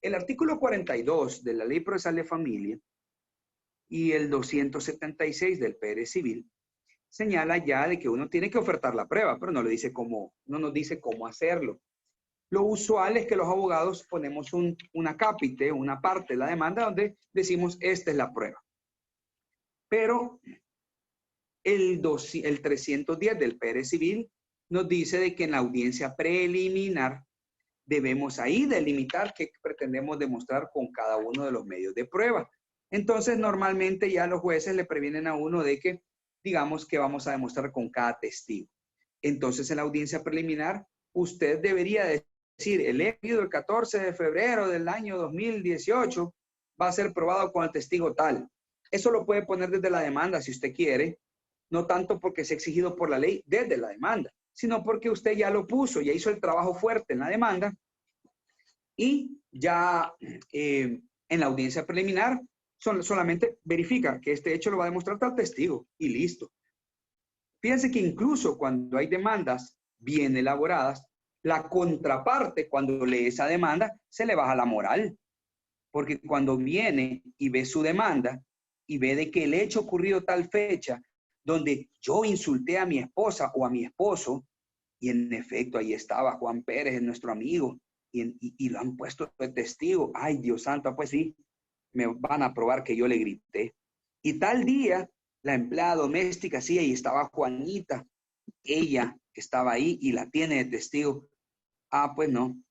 El artículo 42 de la Ley Procesal de Familia y el 276 del PR Civil señala ya de que uno tiene que ofertar la prueba, pero no nos dice cómo hacerlo. Lo usual es que los abogados ponemos un acápite, una parte de la demanda donde decimos esta es la prueba. Pero el 310 del PR Civil nos dice de que en la audiencia preliminar debemos ahí delimitar qué pretendemos demostrar con cada uno de los medios de prueba. Entonces, normalmente ya los jueces le previenen a uno de que, digamos, que vamos a demostrar con cada testigo. Entonces, en la audiencia preliminar, usted debería decir, el hecho del 14 de febrero del año 2018 va a ser probado con el testigo tal. Eso lo puede poner desde la demanda si usted quiere, no tanto porque sea exigido por la ley desde la demanda, sino porque usted ya lo puso, ya hizo el trabajo fuerte en la demanda y ya en la audiencia preliminar solamente verifica que este hecho lo va a demostrar tal testigo y listo. Fíjense que incluso cuando hay demandas bien elaboradas, la contraparte cuando lee esa demanda se le baja la moral, porque cuando viene y ve su demanda y ve de que el hecho ocurrido tal fecha donde yo insulté a mi esposa o a mi esposo, y en efecto ahí estaba Juan Pérez, nuestro amigo, y lo han puesto de testigo. Ay, Dios santo, pues sí, me van a probar que yo le grité. Y tal día, la empleada doméstica, sí, ahí estaba Juanita, ella estaba ahí y la tiene de testigo. Pues no.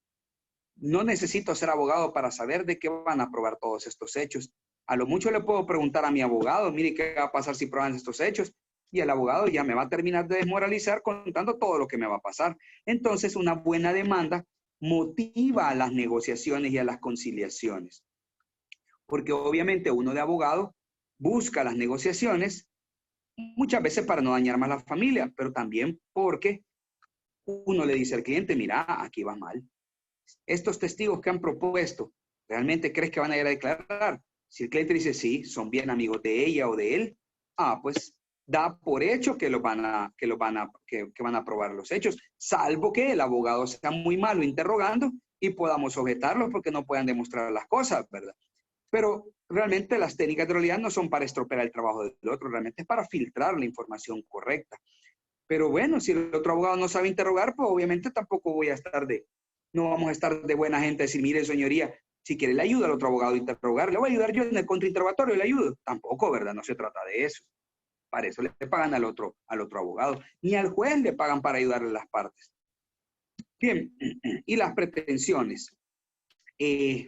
No necesito ser abogado para saber de qué van a probar todos estos hechos. A lo mucho le puedo preguntar a mi abogado, mire, ¿qué va a pasar si prueban estos hechos? Y el abogado ya me va a terminar de desmoralizar contando todo lo que me va a pasar. Entonces, una buena demanda motiva a las negociaciones y a las conciliaciones. Porque obviamente uno de abogado busca las negociaciones muchas veces para no dañar más a la familia, pero también porque uno le dice al cliente, mira, aquí va mal. Estos testigos que han propuesto, ¿realmente crees que van a ir a declarar? Si el cliente dice sí, son bien amigos de ella o de él, pues da por hecho que van a probar los hechos, salvo que el abogado sea muy malo interrogando y podamos objetarlos porque no puedan demostrar las cosas, ¿verdad? Pero realmente las técnicas de oralidad no son para estropear el trabajo del otro, realmente es para filtrar la información correcta. Pero bueno, si el otro abogado no sabe interrogar, pues obviamente tampoco no vamos a estar de buena gente a decir, mire, señoría, si quiere le ayuda al otro abogado a interrogar, le voy a ayudar yo en el contrainterrogatorio, le ayudo. Tampoco, ¿verdad? No se trata de eso. Para eso le pagan al otro abogado. Ni al juez le pagan para ayudarle a las partes. Bien, y las pretensiones.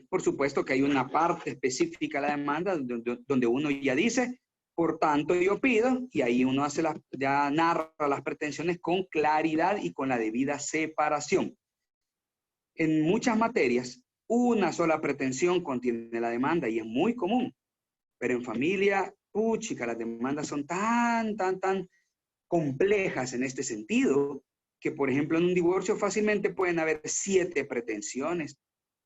Por supuesto que hay una parte específica de la demanda donde uno ya dice, por tanto yo pido, y ahí uno ya narra las pretensiones con claridad y con la debida separación. En muchas materias, una sola pretensión contiene la demanda y es muy común, pero en familia puchica, las demandas son tan complejas en este sentido, que por ejemplo en un divorcio fácilmente pueden haber 7 pretensiones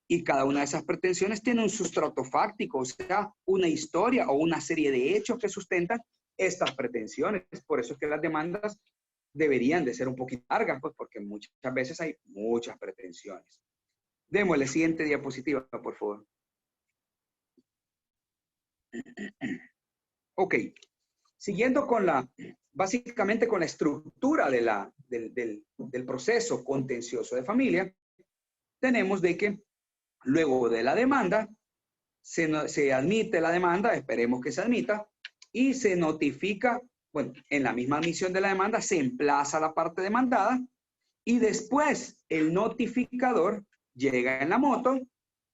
y cada una de esas pretensiones tiene un sustrato fáctico, o sea, una historia o una serie de hechos que sustentan estas pretensiones. Por eso es que las demandas deberían de ser un poquito largas, pues porque muchas veces hay muchas pretensiones. Démosle siguiente diapositiva, por favor. Ok, siguiendo con básicamente con la estructura del proceso contencioso de familia, tenemos de que luego de la demanda, se admite la demanda, esperemos que se admita, y se notifica, bueno, en la misma admisión de la demanda, se emplaza la parte demandada, y después el notificador llega en la moto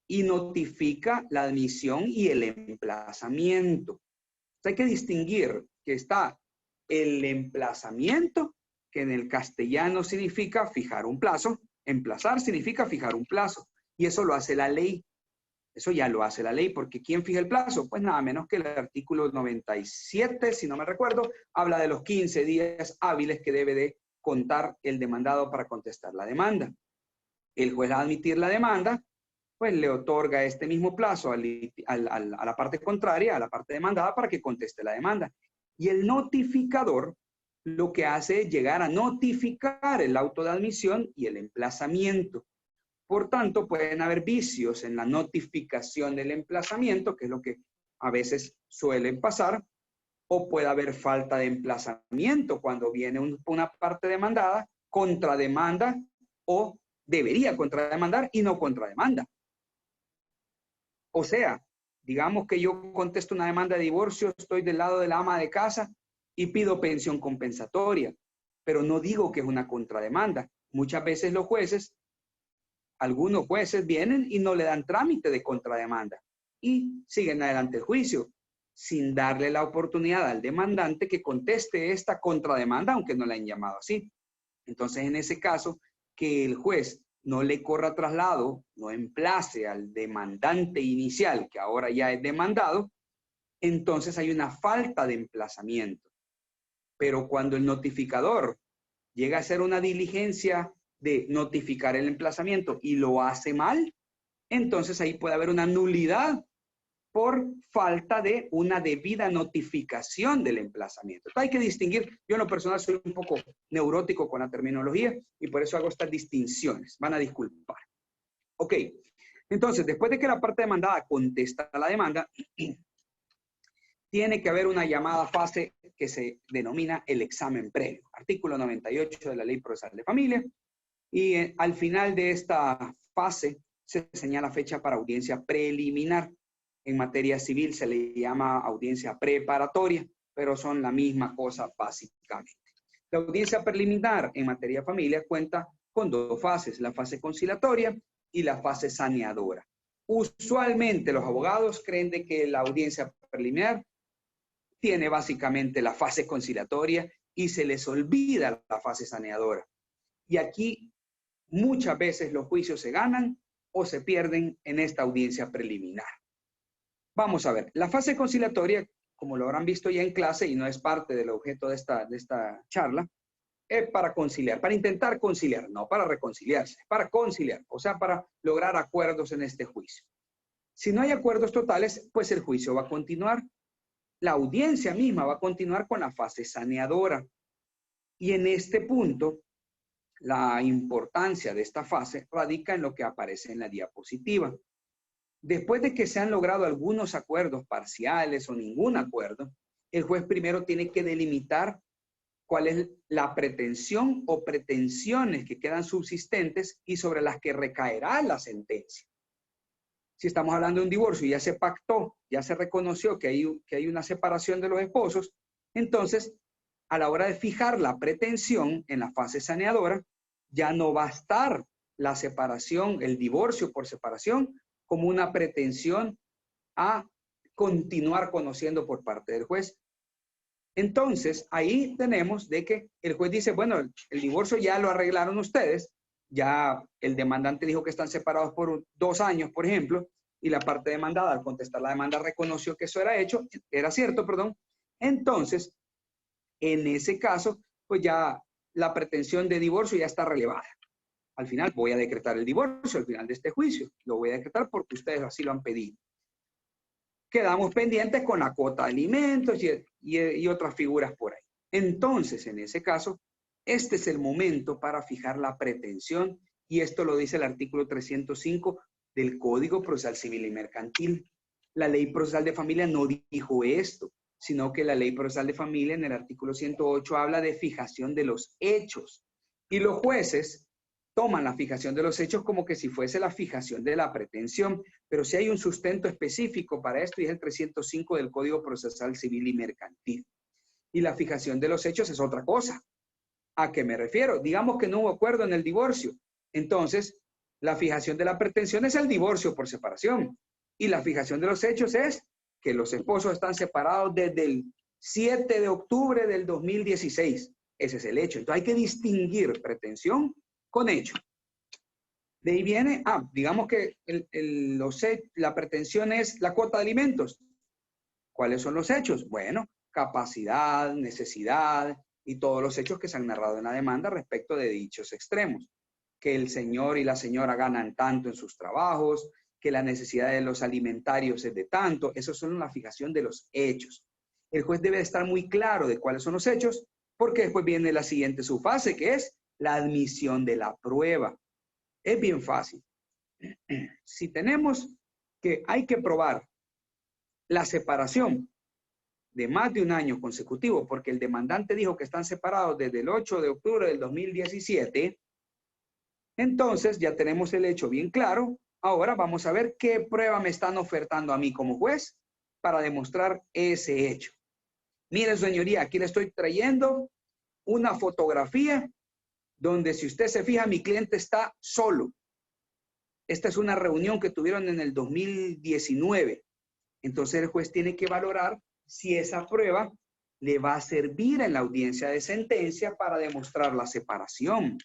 y notifica la admisión y el emplazamiento. Hay que distinguir que está el emplazamiento, que en el castellano significa fijar un plazo, emplazar significa fijar un plazo, y eso lo hace la ley. Eso ya lo hace la ley, porque ¿quién fija el plazo? Pues nada menos que el artículo 97, si no me recuerdo, habla de los 15 días hábiles que debe de contar el demandado para contestar la demanda. El juez al admitir la demanda, pues le otorga este mismo plazo a la parte contraria, a la parte demandada, para que conteste la demanda. Y el notificador lo que hace es llegar a notificar el auto de admisión y el emplazamiento. Por tanto, pueden haber vicios en la notificación del emplazamiento, que es lo que a veces suele pasar, o puede haber falta de emplazamiento cuando viene una parte demandada, contrademanda, o debería contrademandar y no contrademanda. O sea, digamos que yo contesto una demanda de divorcio, estoy del lado de la ama de casa y pido pensión compensatoria, pero no digo que es una contrademanda. Muchas veces los jueces, algunos jueces vienen y no le dan trámite de contrademanda y siguen adelante el juicio sin darle la oportunidad al demandante que conteste esta contrademanda, aunque no la hayan llamado así. Entonces, en ese caso, que el juez no le corra traslado, no emplace al demandante inicial, que ahora ya es demandado, entonces hay una falta de emplazamiento. Pero cuando el notificador llega a hacer una diligencia de notificar el emplazamiento y lo hace mal, entonces ahí puede haber una nulidad por falta de una debida notificación del emplazamiento. Entonces hay que distinguir, yo en lo personal soy un poco neurótico con la terminología y por eso hago estas distinciones, van a disculpar. Ok, entonces después de que la parte demandada contesta la demanda, tiene que haber una llamada fase que se denomina el examen previo, artículo 98 de la Ley Procesal de Familia, y al final de esta fase se señala fecha para audiencia preliminar. En materia civil se le llama audiencia preparatoria, pero son la misma cosa básicamente. La audiencia preliminar en materia familia cuenta con 2 fases, la fase conciliatoria y la fase saneadora. Usualmente los abogados creen de que la audiencia preliminar tiene básicamente la fase conciliatoria y se les olvida la fase saneadora. Y aquí muchas veces los juicios se ganan o se pierden en esta audiencia preliminar. Vamos a ver, la fase conciliatoria, como lo habrán visto ya en clase y no es parte del objeto de esta charla, es para conciliar, para intentar conciliar, no para reconciliarse, para conciliar, o sea, para lograr acuerdos en este juicio. Si no hay acuerdos totales, pues el juicio va a continuar. La audiencia misma va a continuar con la fase saneadora. Y en este punto, la importancia de esta fase radica en lo que aparece en la diapositiva. Después de que se han logrado algunos acuerdos parciales o ningún acuerdo, el juez primero tiene que delimitar cuál es la pretensión o pretensiones que quedan subsistentes y sobre las que recaerá la sentencia. Si estamos hablando de un divorcio y ya se pactó, ya se reconoció que hay una separación de los esposos, entonces a la hora de fijar la pretensión en la fase saneadora, ya no va a estar la separación, el divorcio por separación, como una pretensión a continuar conociendo por parte del juez. Entonces, ahí tenemos de que el juez dice, bueno, el divorcio ya lo arreglaron ustedes, ya el demandante dijo que están separados por 2 años, por ejemplo, y la parte demandada, al contestar la demanda, reconoció que eso era cierto, perdón. Entonces, en ese caso, pues ya la pretensión de divorcio ya está relevada. Al final voy a decretar el divorcio, al final de este juicio. Lo voy a decretar porque ustedes así lo han pedido. Quedamos pendientes con la cuota de alimentos y otras figuras por ahí. Entonces, en ese caso, este es el momento para fijar la pretensión, y esto lo dice el artículo 305 del Código Procesal Civil y Mercantil. La Ley Procesal de Familia no dijo esto, sino que la Ley Procesal de Familia en el artículo 108 habla de fijación de los hechos. Y los jueces toman la fijación de los hechos como que si fuese la fijación de la pretensión, pero sí hay un sustento específico para esto y es el 305 del Código Procesal Civil y Mercantil. Y la fijación de los hechos es otra cosa. ¿A qué me refiero? Digamos que no hubo acuerdo en el divorcio. Entonces, la fijación de la pretensión es el divorcio por separación. Y la fijación de los hechos es que los esposos están separados desde el 7 de octubre del 2016. Ese es el hecho. Entonces hay que distinguir pretensión con hecho. De ahí viene, digamos que la pretensión es la cuota de alimentos. ¿Cuáles son los hechos? Bueno, capacidad, necesidad y todos los hechos que se han narrado en la demanda respecto de dichos extremos. Que el señor y la señora ganan tanto en sus trabajos, que la necesidad de los alimentarios es de tanto. Eso son la fijación de los hechos. El juez debe estar muy claro de cuáles son los hechos, porque después viene la siguiente subfase, que es la admisión de la prueba. Es bien fácil. Si tenemos que hay que probar la separación de más de un año consecutivo, porque el demandante dijo que están separados desde el 8 de octubre del 2017, entonces ya tenemos el hecho bien claro. Ahora vamos a ver qué prueba me están ofertando a mí como juez para demostrar ese hecho. Mire, señoría, aquí le estoy trayendo una fotografía donde, si usted se fija, mi cliente está solo. Esta es una reunión que tuvieron en el 2019. Entonces el juez tiene que valorar si esa prueba le va a servir en la audiencia de sentencia para demostrar la separación.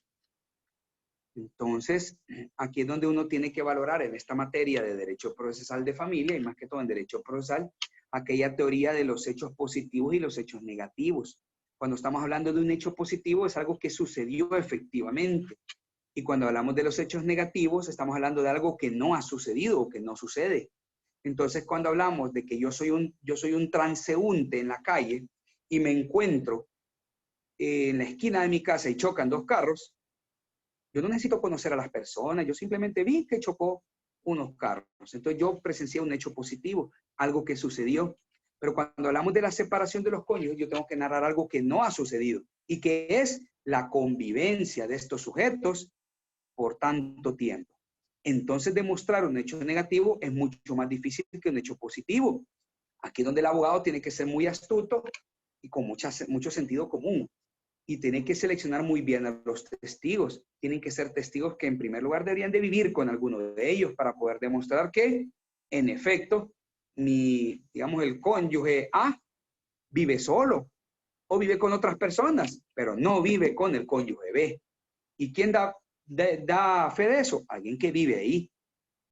Entonces, aquí es donde uno tiene que valorar en esta materia de derecho procesal de familia, y más que todo en derecho procesal, aquella teoría de los hechos positivos y los hechos negativos. Cuando estamos hablando de un hecho positivo, es algo que sucedió efectivamente. Y cuando hablamos de los hechos negativos, estamos hablando de algo que no ha sucedido o que no sucede. Entonces, cuando hablamos de que yo soy un transeúnte en la calle y me encuentro en la esquina de mi casa y chocan dos carros, yo no necesito conocer a las personas, yo simplemente vi que chocó unos carros. Entonces yo presencié un hecho positivo, algo que sucedió. Pero cuando hablamos de la separación de los cónyuges, yo tengo que narrar algo que no ha sucedido y que es la convivencia de estos sujetos por tanto tiempo. Entonces demostrar un hecho negativo es mucho más difícil que un hecho positivo. Aquí es donde el abogado tiene que ser muy astuto y con mucho sentido común. Y tienen que seleccionar muy bien a los testigos. Tienen que ser testigos que en primer lugar deberían de vivir con alguno de ellos para poder demostrar que, en efecto, el cónyuge A vive solo o vive con otras personas, pero no vive con el cónyuge B. ¿Y quién da fe de eso? Alguien que vive ahí.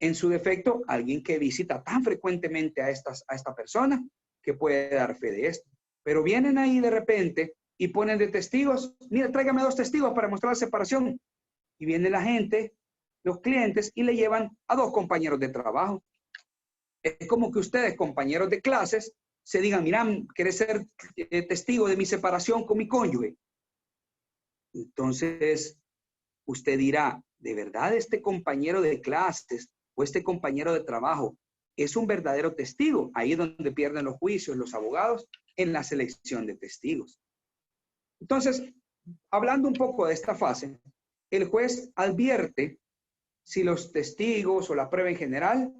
En su defecto, alguien que visita tan frecuentemente a esta persona que puede dar fe de esto. Pero vienen ahí de repente y ponen de testigos. Mira, tráigame 2 testigos para mostrar la separación. Y viene la gente, los clientes, y le llevan a 2 compañeros de trabajo. Es como que ustedes, compañeros de clases, se digan, mira, ¿quieres ser testigo de mi separación con mi cónyuge? Entonces, usted dirá, ¿de verdad este compañero de clases o este compañero de trabajo es un verdadero testigo? Ahí es donde pierden los juicios los abogados, en la selección de testigos. Entonces, hablando un poco de esta fase, el juez advierte si los testigos o la prueba en general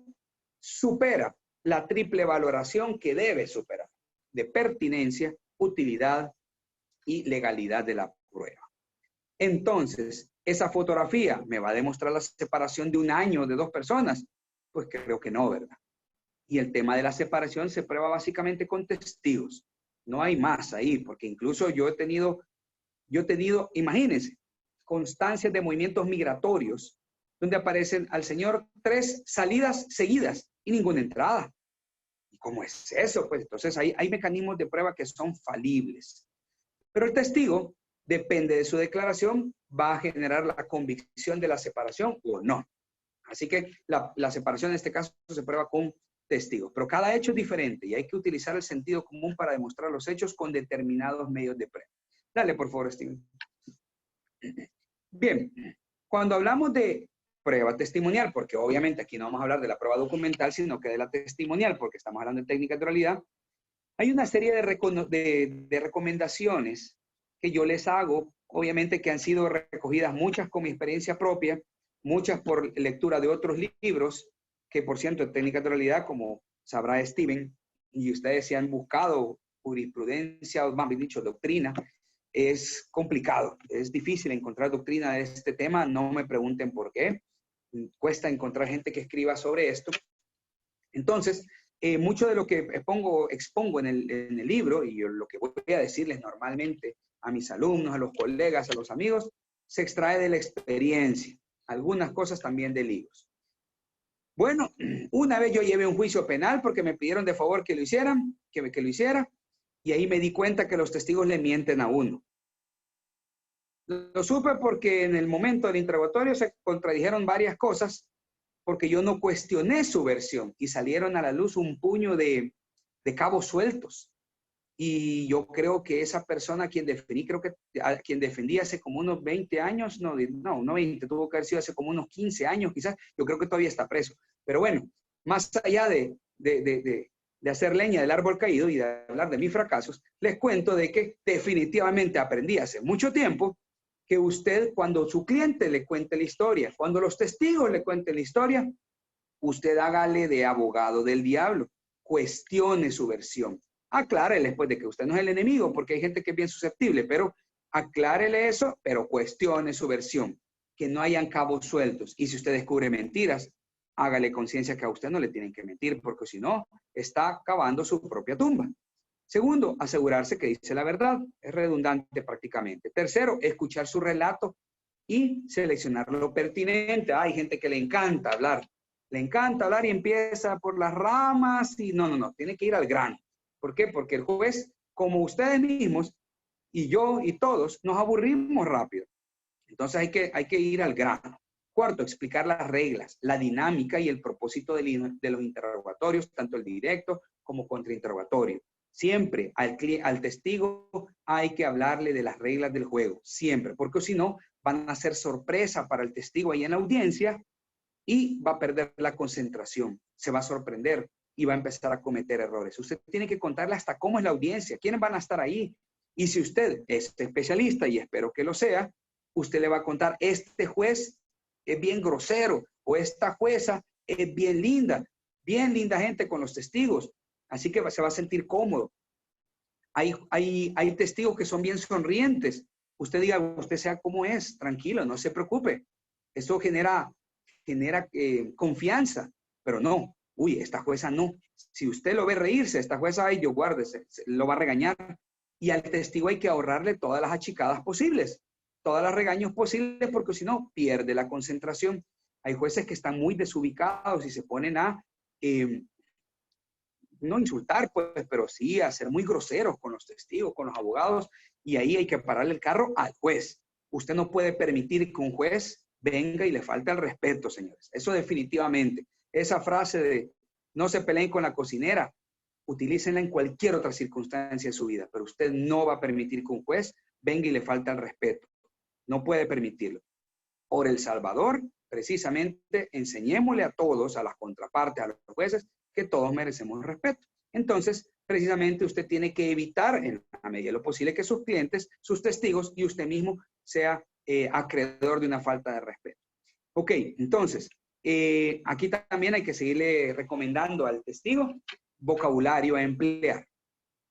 supera la triple valoración que debe superar, de pertinencia, utilidad y legalidad de la prueba. Entonces, ¿esa fotografía me va a demostrar la separación de un año de 2 personas? Pues creo que no, ¿verdad? Y el tema de la separación se prueba básicamente con testigos. No hay más ahí, porque incluso yo he tenido, imagínense, constancias de movimientos migratorios, donde aparecen al señor 3 salidas seguidas y ninguna entrada. ¿Y cómo es eso? Pues entonces hay mecanismos de prueba que son falibles. Pero el testigo, depende de su declaración, va a generar la convicción de la separación o no. Así que la separación en este caso se prueba con testigos. Pero cada hecho es diferente y hay que utilizar el sentido común para demostrar los hechos con determinados medios de prueba. Dale, por favor, Steven. Bien, cuando hablamos de prueba testimonial, porque obviamente aquí no vamos a hablar de la prueba documental, sino que de la testimonial, porque estamos hablando de técnicas de oralidad, hay una serie de recomendaciones que yo les hago, obviamente que han sido recogidas muchas con mi experiencia propia, muchas por lectura de otros libros, que por cierto, en técnicas de oralidad, como sabrá Steven, y ustedes si han buscado jurisprudencia, o más bien dicho, doctrina, es complicado, es difícil encontrar doctrina de este tema, no me pregunten por qué, cuesta encontrar gente que escriba sobre esto. Entonces, mucho de lo que expongo en el libro, y yo lo que voy a decirles normalmente a mis alumnos, a los colegas, a los amigos, se extrae de la experiencia, algunas cosas también de libros. Bueno, una vez yo llevé un juicio penal porque me pidieron de favor que lo hicieran, que lo hiciera, y ahí me di cuenta que los testigos le mienten a uno. Lo supe porque en el momento del interrogatorio se contradijeron varias cosas porque yo no cuestioné su versión y salieron a la luz un puño de cabos sueltos. Y yo creo que esa persona a quien defendí hace como unos 20 años, no 20, tuvo que haber sido hace como unos 15 años quizás, yo creo que todavía está preso. Pero bueno, más allá de hacer leña del árbol caído y de hablar de mis fracasos, les cuento de que definitivamente aprendí hace mucho tiempo que usted, cuando su cliente le cuente la historia, cuando los testigos le cuenten la historia, usted hágale de abogado del diablo, cuestione su versión. Aclárele después de que usted no es el enemigo, porque hay gente que es bien susceptible, pero aclárele eso, pero cuestione su versión, que no hayan cabos sueltos. Y si usted descubre mentiras, hágale conciencia que a usted no le tienen que mentir, porque si no, está cavando su propia tumba. Segundo, asegurarse que dice la verdad. Es redundante prácticamente. Tercero, escuchar su relato y seleccionar lo pertinente. Hay gente que le encanta hablar. Le encanta hablar y empieza por las ramas y no. Tiene que ir al grano. ¿Por qué? Porque el juez, como ustedes mismos y yo y todos, nos aburrimos rápido. Entonces hay que ir al grano. Cuarto, explicar las reglas, la dinámica y el propósito de los interrogatorios, tanto el directo como contrainterrogatorio. Siempre al testigo hay que hablarle de las reglas del juego, siempre, porque si no, van a ser sorpresa para el testigo ahí en la audiencia y va a perder la concentración, se va a sorprender y va a empezar a cometer errores. Usted tiene que contarle hasta cómo es la audiencia, quiénes van a estar ahí. Y si usted es especialista, y espero que lo sea, usted le va a contar, este juez es bien grosero, o esta jueza es bien linda gente con los testigos. Así que se va a sentir cómodo. Hay testigos que son bien sonrientes. Usted diga, usted sea como es, tranquilo, no se preocupe. Eso genera confianza, pero no. Uy, esta jueza no. Si usted lo ve reírse, esta jueza, ay, yo guárdese, lo va a regañar. Y al testigo hay que ahorrarle todas las achicadas posibles, todas las regaños posibles, porque si no, pierde la concentración. Hay jueces que están muy desubicados y se ponen a no insultar, pues, pero sí a ser muy groseros con los testigos, con los abogados, y ahí hay que pararle el carro al juez. Usted no puede permitir que un juez venga y le falte el respeto, señores. Eso definitivamente. Esa frase de no se peleen con la cocinera, utilícenla en cualquier otra circunstancia de su vida, pero usted no va a permitir que un juez venga y le falte el respeto. No puede permitirlo. Por El Salvador, precisamente, enseñémosle a todos, a las contrapartes, a los jueces, que todos merecemos respeto. Entonces, precisamente usted tiene que evitar, en la medida de lo posible, que sus clientes, sus testigos y usted mismo sea acreedor de una falta de respeto. Ok, entonces, aquí también hay que seguirle recomendando al testigo vocabulario a emplear.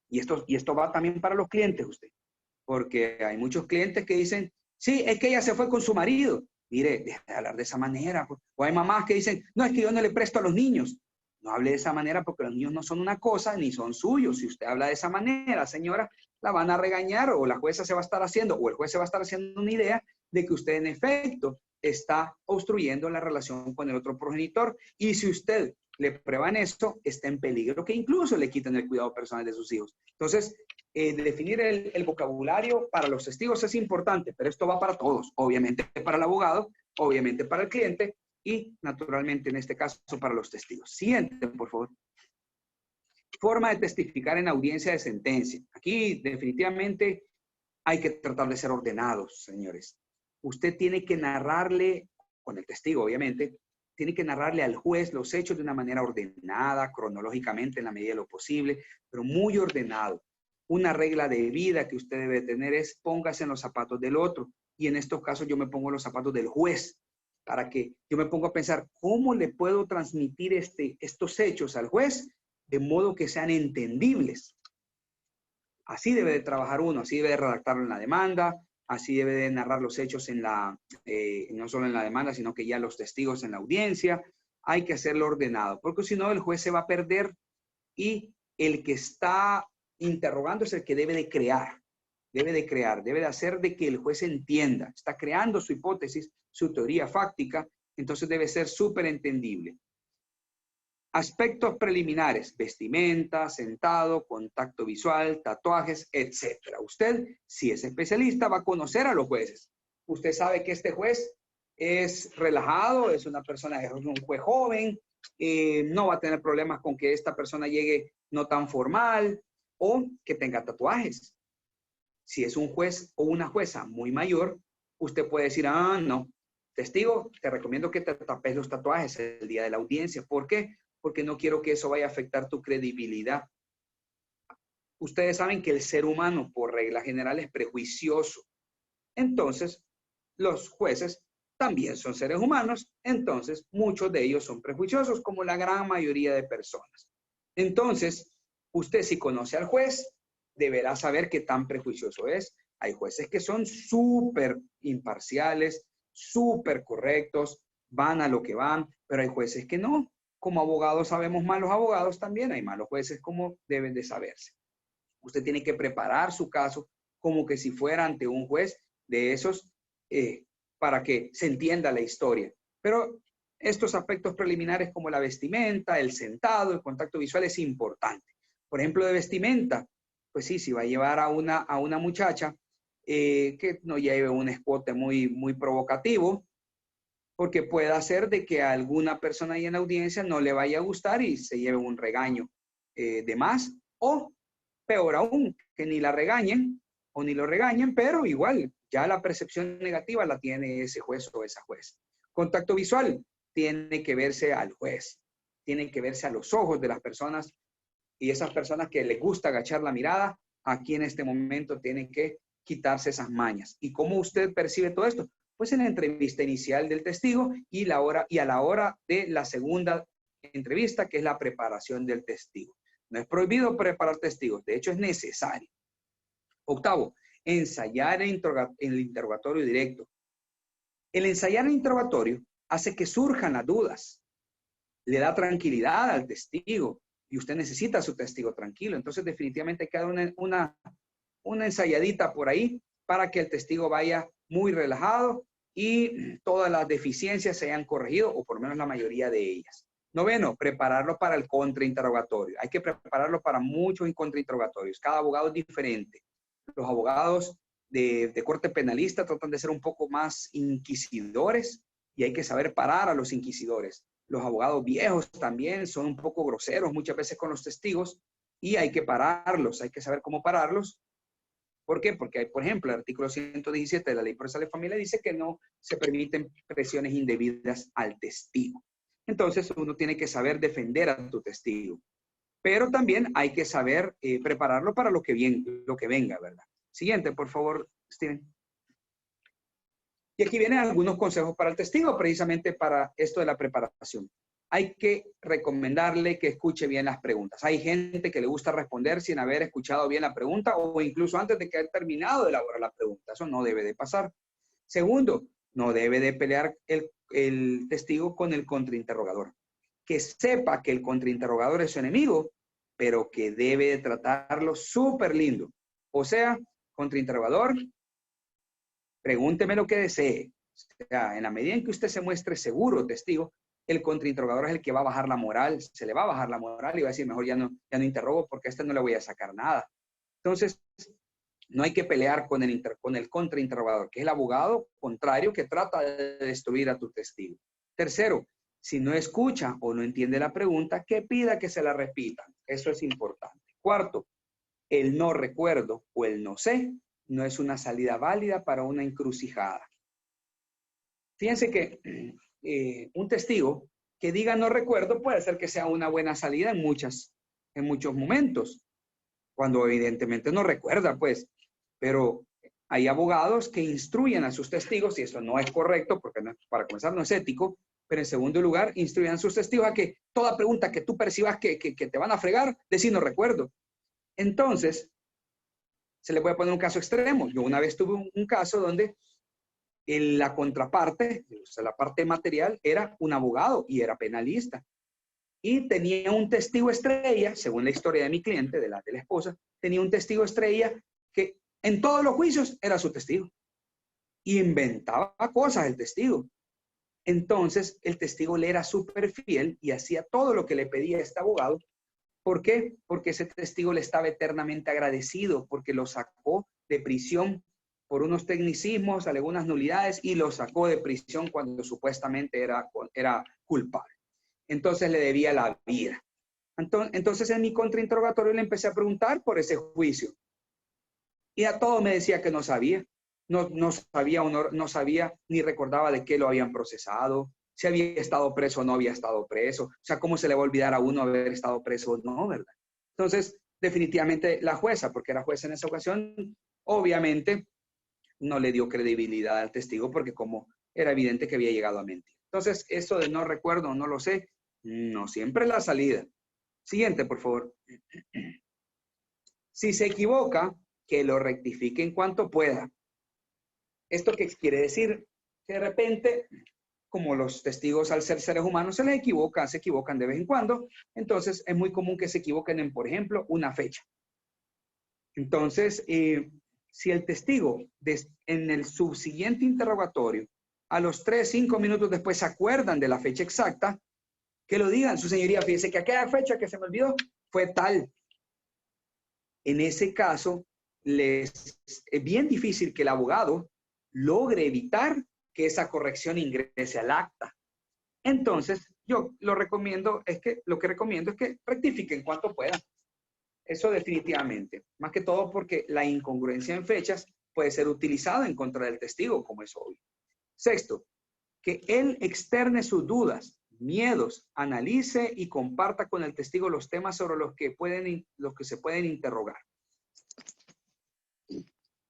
Y esto va también para los clientes, usted. Porque hay muchos clientes que dicen, sí, es que ella se fue con su marido. Mire, deja de hablar de esa manera. O hay mamás que dicen, no, es que yo no le presto a los niños. No hable de esa manera porque los niños no son una cosa ni son suyos. Si usted habla de esa manera, señora, la van a regañar o la jueza se va a estar haciendo o el juez se va a estar haciendo una idea de que usted en efecto está obstruyendo la relación con el otro progenitor. Y si usted le prueban esto, está en peligro que incluso le quiten el cuidado personal de sus hijos. Entonces, definir el vocabulario para los testigos es importante, pero esto va para todos, obviamente para el abogado, obviamente para el cliente y naturalmente en este caso para los testigos. Siguiente, por favor. Forma de testificar en audiencia de sentencia. Aquí definitivamente hay que tratar de ser ordenados, señores. Usted tiene que narrarle, con el testigo obviamente, tiene que narrarle al juez los hechos de una manera ordenada, cronológicamente en la medida de lo posible, pero muy ordenado. Una regla de vida que usted debe tener es póngase en los zapatos del otro. Y en estos casos yo me pongo en los zapatos del juez para que yo me ponga a pensar cómo le puedo transmitir estos hechos al juez de modo que sean entendibles. Así debe de trabajar uno, así debe de redactarlo en la demanda, así debe de narrar los hechos en no solo en la demanda, sino que ya los testigos en la audiencia. Hay que hacerlo ordenado, porque si no el juez se va a perder y el que está interrogando es el que debe de crear, debe de hacer de que el juez entienda. Está creando su hipótesis, su teoría fáctica, entonces debe ser súper entendible. Aspectos preliminares, vestimenta, sentado, contacto visual, tatuajes, etc. Usted, si es especialista, va a conocer a los jueces. Usted sabe que este juez es relajado, es una persona, es un juez joven, no va a tener problemas con que esta persona llegue no tan formal o que tenga tatuajes. Si es un juez o una jueza muy mayor, usted puede decir, ah, no, testigo, te recomiendo que te tapes los tatuajes el día de la audiencia. ¿Por qué? Porque no quiero que eso vaya a afectar tu credibilidad. Ustedes saben que el ser humano, por regla general, es prejuicioso. Entonces, los jueces también son seres humanos, entonces muchos de ellos son prejuiciosos, como la gran mayoría de personas. Entonces, usted si conoce al juez, deberá saber qué tan prejuicioso es. Hay jueces que son súper imparciales, súper correctos, van a lo que van, pero hay jueces que no. Como abogados sabemos malos abogados también, hay malos jueces como deben de saberse. Usted tiene que preparar su caso como que si fuera ante un juez de esos para que se entienda la historia. Pero estos aspectos preliminares como la vestimenta, el sentado, el contacto visual es importante. Por ejemplo, de vestimenta, pues sí, si va a llevar a una muchacha que no lleve un escote muy provocativo, porque puede hacer de que a alguna persona ahí en la audiencia no le vaya a gustar y se lleve un regaño de más, o peor aún, que ni la regañen o ni lo regañen, pero igual ya la percepción negativa la tiene ese juez o esa juez. Contacto visual tiene que verse al juez, tiene que verse a los ojos de las personas y esas personas que les gusta agachar la mirada, aquí en este momento tienen que quitarse esas mañas. ¿Y cómo usted percibe todo esto? Pues en la entrevista inicial del testigo y a la hora de la segunda entrevista, que es la preparación del testigo. No es prohibido preparar testigos, de hecho es necesario. Octavo, ensayar el interrogatorio directo. El ensayar el interrogatorio hace que surjan las dudas, le da tranquilidad al testigo y usted necesita a su testigo tranquilo. Entonces definitivamente hay que dar una ensayadita por ahí para que el testigo vaya muy relajado y todas las deficiencias se hayan corregido, o por lo menos la mayoría de ellas. Noveno, prepararlo para el contrainterrogatorio. Hay que prepararlo para muchos contrainterrogatorios. Cada abogado es diferente. Los abogados de corte penalista tratan de ser un poco más inquisidores y hay que saber parar a los inquisidores. Los abogados viejos también son un poco groseros muchas veces con los testigos y hay que pararlos, hay que saber cómo pararlos. ¿Por qué? Porque hay, por ejemplo, el artículo 117 de la Ley Procesal de Familia dice que no se permiten presiones indebidas al testigo. Entonces, uno tiene que saber defender a tu testigo. Pero también hay que saber prepararlo para lo que venga, ¿verdad? Siguiente, por favor, Steven. Y aquí vienen algunos consejos para el testigo, precisamente para esto de la preparación. Hay que recomendarle que escuche bien las preguntas. Hay gente que le gusta responder sin haber escuchado bien la pregunta o incluso antes de que haya terminado de elaborar la pregunta. Eso no debe de pasar. Segundo, no debe de pelear el testigo con el contrainterrogador. Que sepa que el contrainterrogador es su enemigo, pero que debe de tratarlo súper lindo. O sea, contrainterrogador, pregúnteme lo que desee. O sea, en la medida en que usted se muestre seguro, testigo, el contrainterrogador es el que va a bajar la moral, se le va a bajar la moral y va a decir, mejor ya no interrogo porque a este no le voy a sacar nada. Entonces, no hay que pelear con el contrainterrogador, que es el abogado contrario que trata de destruir a tu testigo. Tercero, si no escucha o no entiende la pregunta, que pida que se la repitan. Eso es importante. Cuarto, el no recuerdo o el no sé no es una salida válida para una encrucijada. Fíjense que un testigo que diga no recuerdo puede ser que sea una buena salida en muchos momentos, cuando evidentemente no recuerda, pues. Pero hay abogados que instruyen a sus testigos, y eso no es correcto, porque para comenzar no es ético, pero en segundo lugar, instruyen a sus testigos a que toda pregunta que tú percibas que te van a fregar, decir no recuerdo. Entonces, se le puede poner un caso extremo. Yo una vez tuve un caso donde en la contraparte, o sea, la parte material, era un abogado y era penalista. Y tenía un testigo estrella, según la historia de mi cliente, de la esposa, tenía un testigo estrella que en todos los juicios era su testigo. Y inventaba cosas el testigo. Entonces, el testigo le era súper fiel y hacía todo lo que le pedía este abogado. ¿Por qué? Porque ese testigo le estaba eternamente agradecido, porque lo sacó de prisión por unos tecnicismos, algunas nulidades, y lo sacó de prisión cuando supuestamente era culpable. Entonces le debía la vida. Entonces en mi contrainterrogatorio le empecé a preguntar por ese juicio. Y a todo me decía que no sabía. No sabía ni recordaba de qué lo habían procesado, si había estado preso o no había estado preso. O sea, ¿cómo se le va a olvidar a uno haber estado preso o no, verdad? Entonces, definitivamente la jueza, porque era jueza en esa ocasión, obviamente no le dio credibilidad al testigo porque como era evidente que había llegado a mentir. Entonces, eso de no recuerdo, no lo sé, no siempre es la salida. Siguiente, por favor. Si se equivoca, que lo rectifique en cuanto pueda. ¿Esto qué quiere decir? Que de repente, como los testigos al ser seres humanos se equivocan de vez en cuando, entonces es muy común que se equivoquen en, por ejemplo, una fecha. Entonces, si el testigo en el subsiguiente interrogatorio, a los 3, 5 minutos después se acuerdan de la fecha exacta, que lo digan, su señoría, fíjese que aquella fecha que se me olvidó fue tal. En ese caso, es bien difícil que el abogado logre evitar que esa corrección ingrese al acta. Entonces, yo lo que recomiendo es que rectifiquen cuanto puedan. Eso definitivamente. Más que todo porque la incongruencia en fechas puede ser utilizada en contra del testigo, como es obvio. Sexto, que él externe sus dudas, miedos, analice y comparta con el testigo los temas sobre los que se pueden interrogar.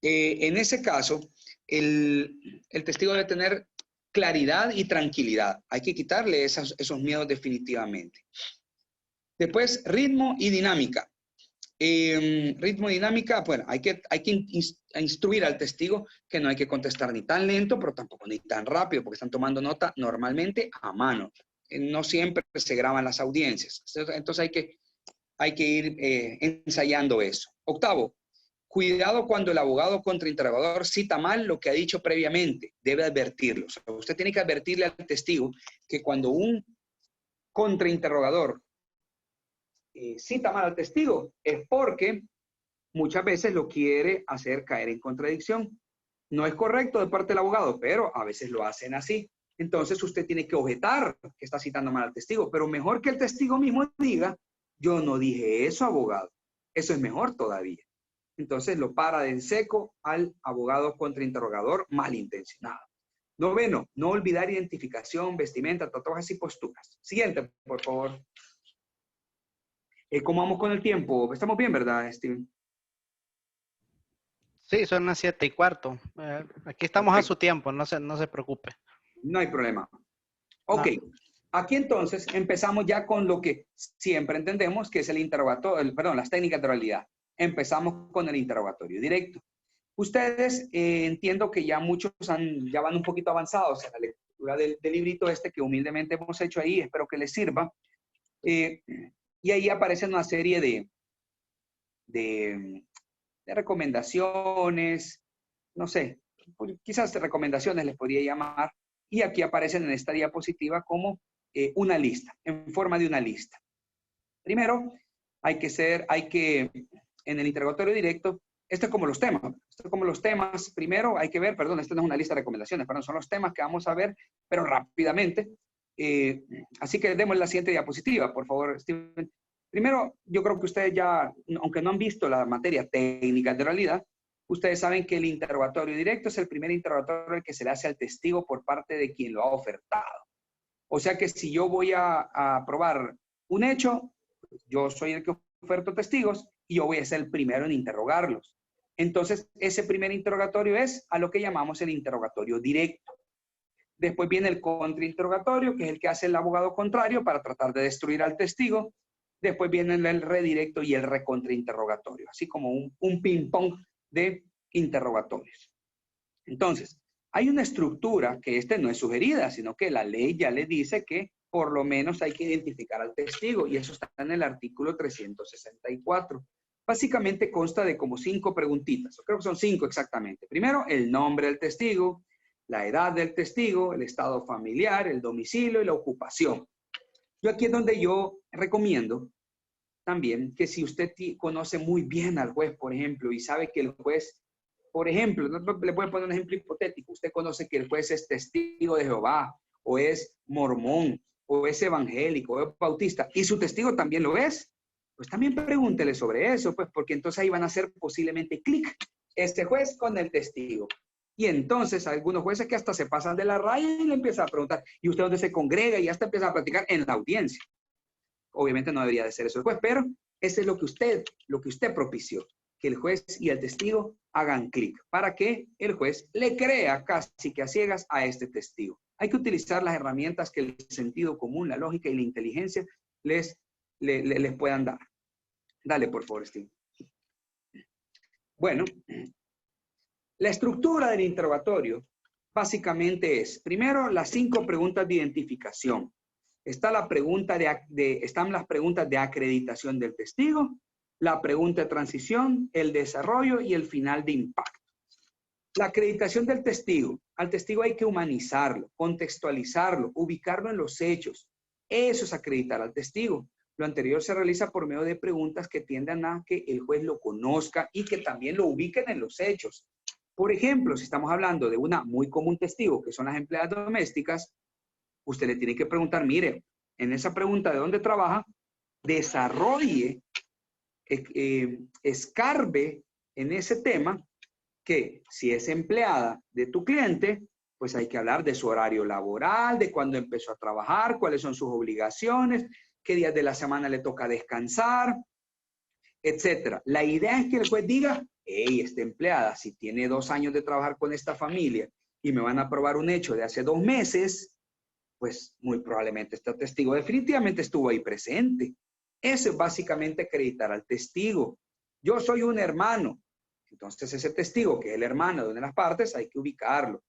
En ese caso, el testigo debe tener claridad y tranquilidad. Hay que quitarle esos miedos definitivamente. Después, ritmo y dinámica. Ritmo y dinámica, bueno, hay que instruir al testigo que no hay que contestar ni tan lento, pero tampoco ni tan rápido, porque están tomando nota normalmente a mano. No siempre se graban las audiencias. Entonces hay que ir ensayando eso. Octavo, cuidado cuando el abogado contrainterrogador cita mal lo que ha dicho previamente. Debe advertirlo. O sea, usted tiene que advertirle al testigo que cuando un contrainterrogador cita mal al testigo es porque muchas veces lo quiere hacer caer en contradicción. No es correcto de parte del abogado, pero a veces lo hacen así. Entonces usted tiene que objetar que está citando mal al testigo, pero mejor que el testigo mismo diga, yo no dije eso, abogado. Eso es mejor todavía. Entonces lo para en seco al abogado contrainterrogador malintencionado. Noveno, no olvidar identificación, vestimenta, tatuajes y posturas. Siguiente, por favor. ¿Cómo vamos con el tiempo? Estamos bien, ¿verdad, Steven? Sí, son las 7:15. Aquí estamos a su tiempo, no se preocupe. No hay problema. Ok, aquí entonces empezamos ya con lo que siempre entendemos que es el interrogatorio, perdón, las técnicas de oralidad. Empezamos con el interrogatorio directo. Ustedes entiendo que ya muchos ya van un poquito avanzados en la lectura del librito este que humildemente hemos hecho ahí, espero que les sirva. Y ahí aparecen una serie de recomendaciones, no sé, quizás recomendaciones les podría llamar, y aquí aparecen en esta diapositiva como una lista, en forma de una lista. Primero, en el interrogatorio directo, esto es como los temas, primero hay que ver, perdón, esta no es una lista de recomendaciones, perdón, son los temas que vamos a ver, pero rápidamente. Así que demos la siguiente diapositiva, por favor, Steven. Primero, yo creo que ustedes ya, aunque no han visto la materia técnica de realidad, ustedes saben que el interrogatorio directo es el primer interrogatorio que se le hace al testigo por parte de quien lo ha ofertado. O sea que si yo voy a probar un hecho, yo soy el que oferto testigos y yo voy a ser el primero en interrogarlos. Entonces, ese primer interrogatorio es a lo que llamamos el interrogatorio directo. Después viene el contrainterrogatorio, que es el que hace el abogado contrario para tratar de destruir al testigo. Después viene el redirecto y el recontrainterrogatorio, así como un ping-pong de interrogatorios. Entonces, hay una estructura que no es sugerida, sino que la ley ya le dice que por lo menos hay que identificar al testigo, y eso está en el artículo 364. Básicamente consta de como 5 preguntitas, creo que son 5 exactamente. Primero, el nombre del testigo, la edad del testigo, el estado familiar, el domicilio y la ocupación. Yo aquí es donde yo recomiendo también que si usted conoce muy bien al juez, por ejemplo, y sabe que el juez, por ejemplo, le voy a poner un ejemplo hipotético, usted conoce que el juez es testigo de Jehová, o es mormón, o es evangélico, o es bautista, y su testigo también lo es, pues también pregúntele sobre eso, pues, porque entonces ahí van a hacer posiblemente clic este juez con el testigo. Y entonces algunos jueces que hasta se pasan de la raya y le empiezan a preguntar, ¿y usted dónde se congrega? Y hasta empieza a platicar en la audiencia. Obviamente no debería de ser eso el juez, pero ese es lo que usted propició, que el juez y el testigo hagan clic para que el juez le crea casi que a ciegas a este testigo. Hay que utilizar las herramientas que el sentido común, la lógica y la inteligencia les puedan dar. Dale, por favor, Steve. Bueno, la estructura del interrogatorio básicamente es, primero, las 5 preguntas de identificación. Están las preguntas de acreditación del testigo, la pregunta de transición, el desarrollo y el final de impacto. La acreditación del testigo. Al testigo hay que humanizarlo, contextualizarlo, ubicarlo en los hechos. Eso es acreditar al testigo. Lo anterior se realiza por medio de preguntas que tiendan a que el juez lo conozca y que también lo ubiquen en los hechos. Por ejemplo, si estamos hablando de una muy común testigo, que son las empleadas domésticas, usted le tiene que preguntar, mire, en esa pregunta de dónde trabaja, desarrolle, escarbe en ese tema que si es empleada de tu cliente, pues hay que hablar de su horario laboral, de cuándo empezó a trabajar, cuáles son sus obligaciones, qué días de la semana le toca descansar, etcétera. La idea es que el juez diga, hey, esta empleada, si tiene 2 años de trabajar con esta familia y me van a probar un hecho de hace 2 meses, pues muy probablemente este testigo definitivamente estuvo ahí presente. Eso es básicamente acreditar al testigo. Yo soy un hermano. Entonces ese testigo, que es el hermano de una de las partes, hay que ubicarlo.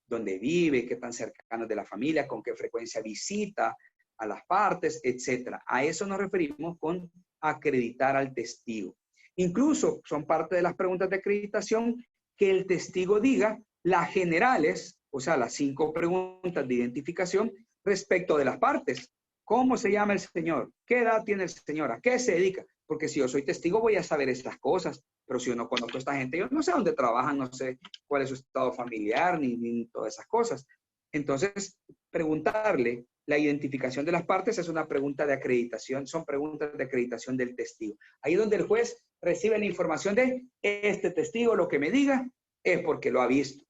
Dónde vive, qué tan cercano es de la familia, con qué frecuencia visita a las partes, etcétera. A eso nos referimos con acreditar al testigo. Incluso son parte de las preguntas de acreditación que el testigo diga las generales, o sea, las 5 preguntas de identificación respecto de las partes. ¿Cómo se llama el señor? ¿Qué edad tiene el señor? ¿A qué se dedica? Porque si yo soy testigo voy a saber estas cosas, pero si yo no conozco a esta gente, yo no sé dónde trabajan, no sé cuál es su estado familiar, ni todas esas cosas. Entonces, preguntarle la identificación de las partes es una pregunta de acreditación, son preguntas de acreditación del testigo. Ahí es donde el juez recibe la información de este testigo, lo que me diga es porque lo ha visto.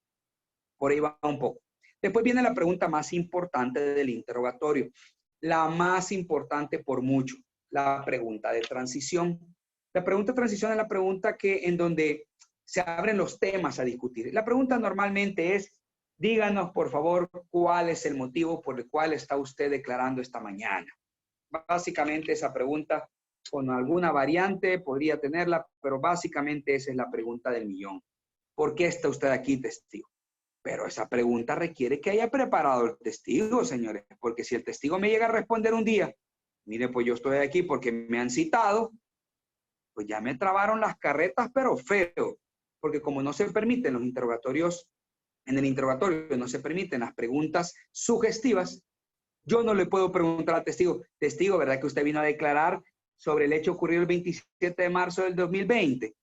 Por ahí va un poco. Después viene la pregunta más importante del interrogatorio. La más importante por mucho, la pregunta de transición. La pregunta de transición es la pregunta en donde se abren los temas a discutir. La pregunta normalmente es, díganos por favor cuál es el motivo por el cual está usted declarando esta mañana. Básicamente esa pregunta, con alguna variante podría tenerla, pero básicamente esa es la pregunta del millón. ¿Por qué está usted aquí, testigo? Pero esa pregunta requiere que haya preparado el testigo, señores, porque si el testigo me llega a responder un día, mire, pues yo estoy aquí porque me han citado, pues ya me trabaron las carretas, pero feo, porque como no se permiten los interrogatorios En el interrogatorio no se permiten las preguntas sugestivas. Yo no le puedo preguntar al testigo, testigo, ¿verdad que usted vino a declarar sobre el hecho ocurrido el 27 de marzo del 2020?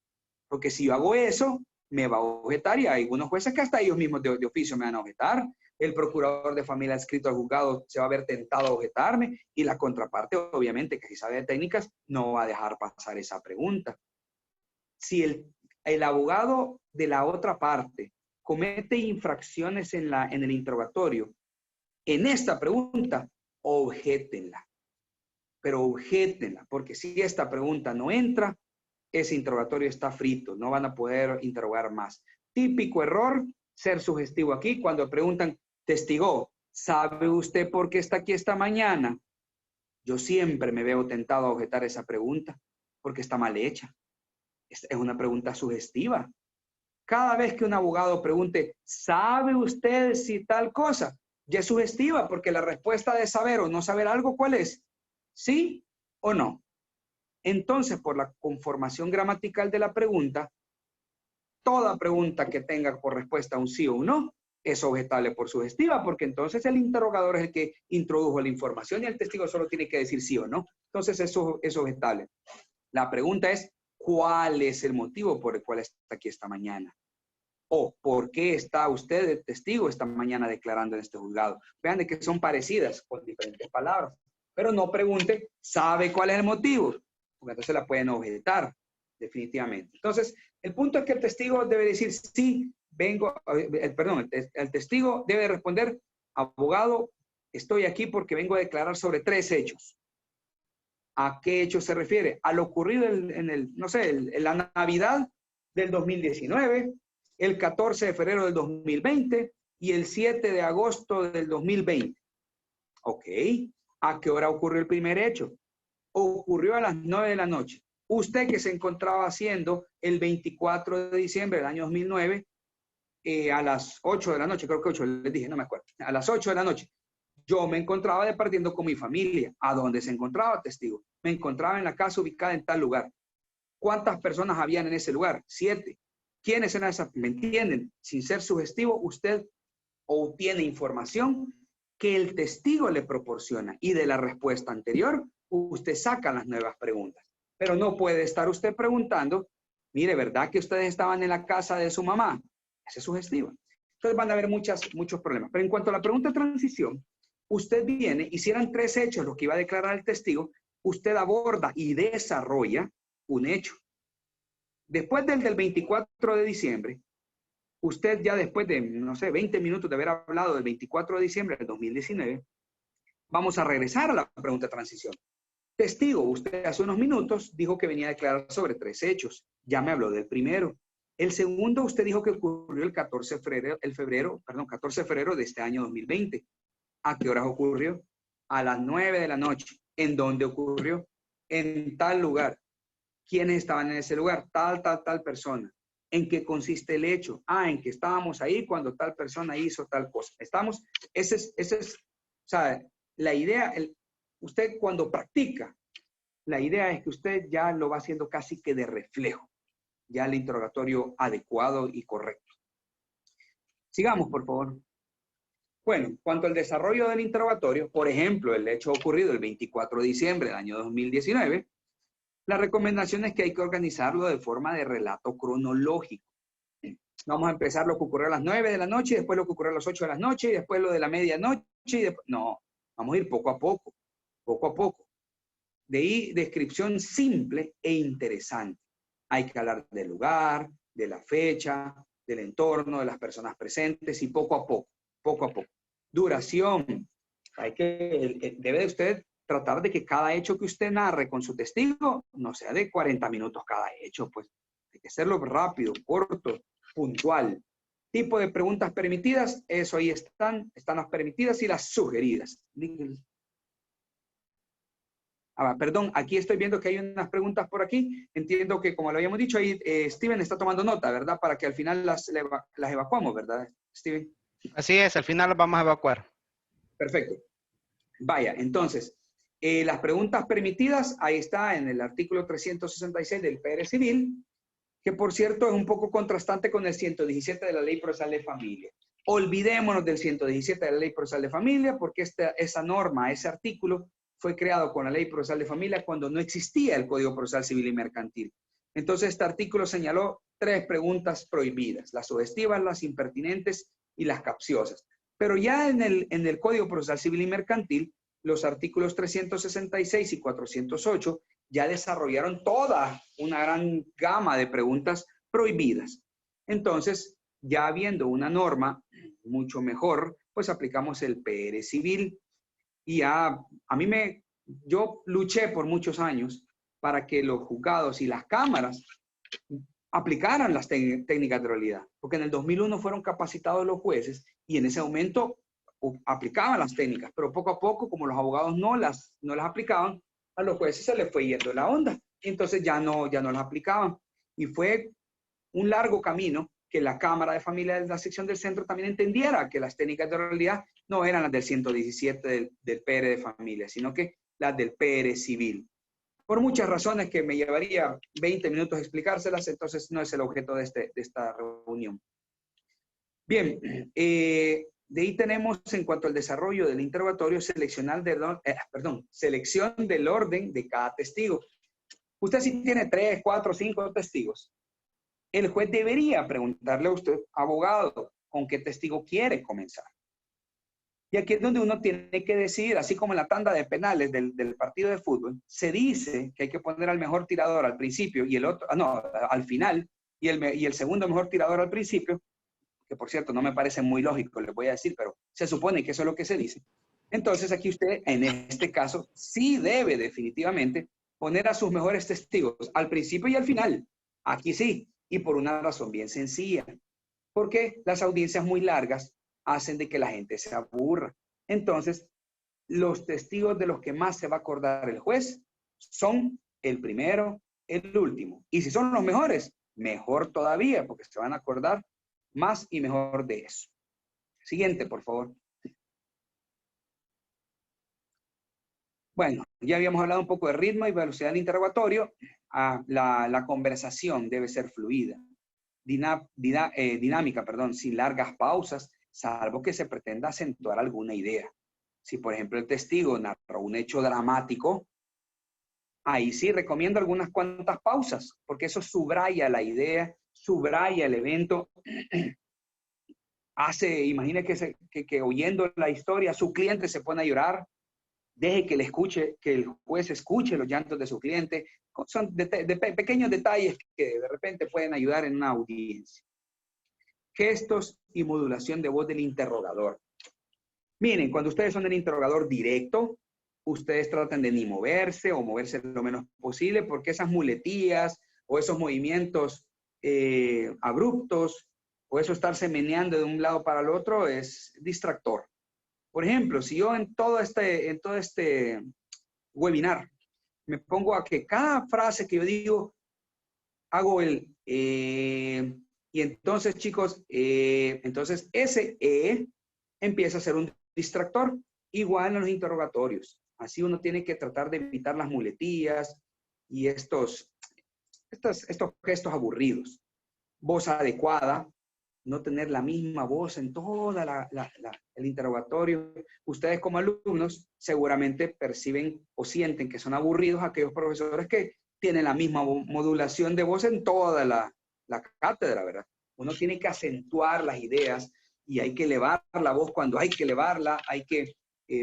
Porque si yo hago eso, me va a objetar, y hay algunos jueces que hasta ellos mismos de oficio me van a objetar. El procurador de familia adscrito al juzgado se va a ver tentado a objetarme, y la contraparte, obviamente, que si sabe de técnicas, no va a dejar pasar esa pregunta. Si el abogado de la otra parte comete infracciones en el interrogatorio, en esta pregunta, objétenla. Pero objétenla, porque si esta pregunta no entra, ese interrogatorio está frito, no van a poder interrogar más. Típico error, ser sugestivo aquí, cuando preguntan, testigo, ¿sabe usted por qué está aquí esta mañana? Yo siempre me veo tentado a objetar esa pregunta, porque está mal hecha. Es una pregunta sugestiva. Cada vez que un abogado pregunte, ¿sabe usted si tal cosa? Ya es sugestiva, porque la respuesta de saber o no saber algo, ¿cuál es? ¿Sí o no? Entonces, por la conformación gramatical de la pregunta, toda pregunta que tenga por respuesta un sí o un no es objetable por sugestiva, porque entonces el interrogador es el que introdujo la información y el testigo solo tiene que decir sí o no. Entonces, eso es objetable. La pregunta es, ¿cuál es el motivo por el cual está aquí esta mañana? O, ¿por qué está usted de testigo esta mañana declarando en este juzgado? Vean de que son parecidas con diferentes palabras. Pero no pregunte, ¿sabe cuál es el motivo? Porque entonces la pueden objetar, definitivamente. Entonces, el punto es que el testigo debe decir, sí, vengo, el testigo debe responder, abogado, estoy aquí porque vengo a declarar sobre 3 hechos. ¿A qué hecho se refiere? A lo ocurrido en la Navidad del 2019, el 14 de febrero del 2020 y el 7 de agosto del 2020. Ok. ¿A qué hora ocurrió el primer hecho? Ocurrió a las 9 de la noche. Usted que se encontraba haciendo el 24 de diciembre del año 2009, a las 8 de la noche, creo que 8, les dije, no me acuerdo, a las 8 de la noche. Yo me encontraba departiendo con mi familia. ¿A dónde se encontraba, testigo? Me encontraba en la casa ubicada en tal lugar. ¿Cuántas personas habían en ese lugar? 7. ¿Quiénes eran esas? ¿Me entienden? Sin ser sugestivo, usted obtiene información que el testigo le proporciona, y de la respuesta anterior, usted saca las nuevas preguntas. Pero no puede estar usted preguntando, mire, ¿verdad que ustedes estaban en la casa de su mamá? Esa es sugestiva. Entonces van a haber muchos problemas. Pero en cuanto a la pregunta de transición, usted viene, y si eran 3 hechos los que iba a declarar el testigo, usted aborda y desarrolla un hecho. Después del 24 de diciembre, usted ya después de, no sé, 20 minutos de haber hablado del 24 de diciembre del 2019, vamos a regresar a la pregunta de transición. Testigo, usted hace unos minutos dijo que venía a declarar sobre 3 hechos. Ya me habló del primero. El segundo, usted dijo que ocurrió el 14 de febrero de este año 2020. ¿A qué horas ocurrió? A las 9 de la noche. ¿En dónde ocurrió? En tal lugar. ¿Quiénes estaban en ese lugar? Tal persona. ¿En qué consiste el hecho? En que estábamos ahí cuando tal persona hizo tal cosa. ¿Estamos? Ese es, o sea, la idea, usted cuando practica, la idea es que usted ya lo va haciendo casi que de reflejo, ya el interrogatorio adecuado y correcto. Sigamos, por favor. Bueno, cuanto al desarrollo del interrogatorio, por ejemplo, el hecho ocurrido el 24 de diciembre del año 2019, la recomendación es que hay que organizarlo de forma de relato cronológico. Vamos a empezar lo que ocurrió a las 9 de la noche, después lo que ocurrió a las 8 de la noche, y después lo de la medianoche, y después... No, vamos a ir poco a poco, poco a poco. De ahí, descripción simple e interesante. Hay que hablar del lugar, de la fecha, del entorno, de las personas presentes, y poco a poco, poco a poco. Duración. Debe de usted tratar de que cada hecho que usted narre con su testigo no sea de 40 minutos cada hecho, pues hay que hacerlo rápido, corto, puntual. Tipo de preguntas permitidas, eso ahí están las permitidas y las sugeridas. Perdón, aquí estoy viendo que hay unas preguntas por aquí. Entiendo que, como lo habíamos dicho, ahí Steven está tomando nota, ¿verdad? Para que al final las evacuamos, ¿verdad, Steven? Así es, al final las vamos a evacuar. Perfecto. Vaya, entonces, las preguntas permitidas, ahí está en el artículo 366 del PR Civil, que por cierto es un poco contrastante con el 117 de la Ley Procesal de Familia. Olvidémonos del 117 de la Ley Procesal de Familia, porque esa norma, ese artículo, fue creado con la Ley Procesal de Familia cuando no existía el Código Procesal Civil y Mercantil. Entonces, este artículo señaló 3 preguntas prohibidas: las sugestivas, las impertinentes y las capciosas. Pero ya en el Código Procesal Civil y Mercantil, los artículos 366 y 408 ya desarrollaron toda una gran gama de preguntas prohibidas. Entonces, ya habiendo una norma mucho mejor, pues aplicamos el PR civil. Y yo luché por muchos años para que los juzgados y las cámaras aplicaran las técnicas de oralidad, porque en el 2001 fueron capacitados los jueces y en ese momento aplicaban las técnicas, pero poco a poco, como los abogados no las aplicaban, a los jueces se les fue yendo la onda, y entonces ya no las aplicaban. Y fue un largo camino que la Cámara de Familia de la sección del centro también entendiera que las técnicas de oralidad no eran las del 117 del PR de familia, sino que las del PR civil. Por muchas razones que me llevaría 20 minutos explicárselas, entonces no es el objeto de esta reunión. Bien, de ahí tenemos, en cuanto al desarrollo del interrogatorio, selección del orden de cada testigo. Usted si tiene 3, 4, 5 testigos, el juez debería preguntarle a usted, abogado, ¿con qué testigo quiere comenzar? Y aquí es donde uno tiene que decidir, así como en la tanda de penales del partido de fútbol, se dice que hay que poner al mejor tirador al principio y el otro, al final, y el segundo mejor tirador al principio, que por cierto no me parece muy lógico, les voy a decir, pero se supone que eso es lo que se dice. Entonces aquí usted, en este caso, sí debe definitivamente poner a sus mejores testigos al principio y al final. Aquí sí, y por una razón bien sencilla, porque las audiencias muy largas hacen de que la gente se aburra. Entonces, los testigos de los que más se va a acordar el juez son el primero, el último. Y si son los mejores, mejor todavía, porque se van a acordar más y mejor de eso. Siguiente, por favor. Bueno, ya habíamos hablado un poco de ritmo y velocidad del interrogatorio. La conversación debe ser fluida, dinámica, sin largas pausas, salvo que se pretenda acentuar alguna idea. Si, por ejemplo, el testigo narró un hecho dramático, ahí sí recomiendo algunas cuantas pausas, porque eso subraya la idea, subraya el evento. Imagine que oyendo la historia, su cliente se pone a llorar. Deje que el juez escuche los llantos de su cliente. Son pequeños detalles que de repente pueden ayudar en una audiencia. Gestos y modulación de voz del interrogador. Miren, cuando ustedes son el interrogador directo, ustedes tratan de ni moverse o moverse lo menos posible, porque esas muletillas o esos movimientos abruptos o eso estarse meneando de un lado para el otro es distractor. Por ejemplo, si yo en todo este webinar me pongo a que cada frase que yo digo hago y entonces, chicos, entonces ese empieza a ser un distractor, igual en los interrogatorios. Así uno tiene que tratar de evitar las muletillas y estos gestos aburridos. Voz adecuada. No tener la misma voz en toda el interrogatorio. Ustedes como alumnos seguramente perciben o sienten que son aburridos aquellos profesores que tienen la misma modulación de voz en toda la cátedra, ¿verdad? Uno tiene que acentuar las ideas y hay que elevar la voz cuando hay que elevarla, hay que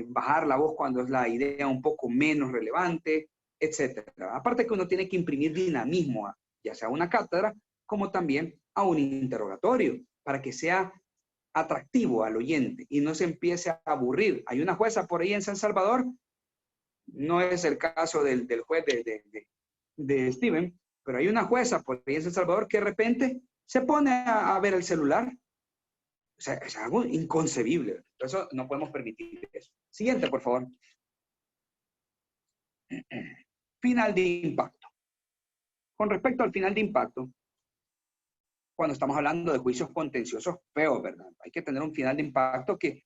bajar la voz cuando es la idea un poco menos relevante, etc. Aparte que uno tiene que imprimir dinamismo, ya sea a una cátedra, como también a un interrogatorio, para que sea atractivo al oyente y no se empiece a aburrir. Hay una jueza por ahí en San Salvador, no es el caso del juez de Steven, pero hay una jueza por ahí en San Salvador que de repente se pone a ver el celular. O sea, es algo inconcebible. Por eso no podemos permitir eso. Siguiente, por favor. Final de impacto. Con respecto al final de impacto, cuando estamos hablando de juicios contenciosos feos, ¿verdad? Hay que tener un final de impacto que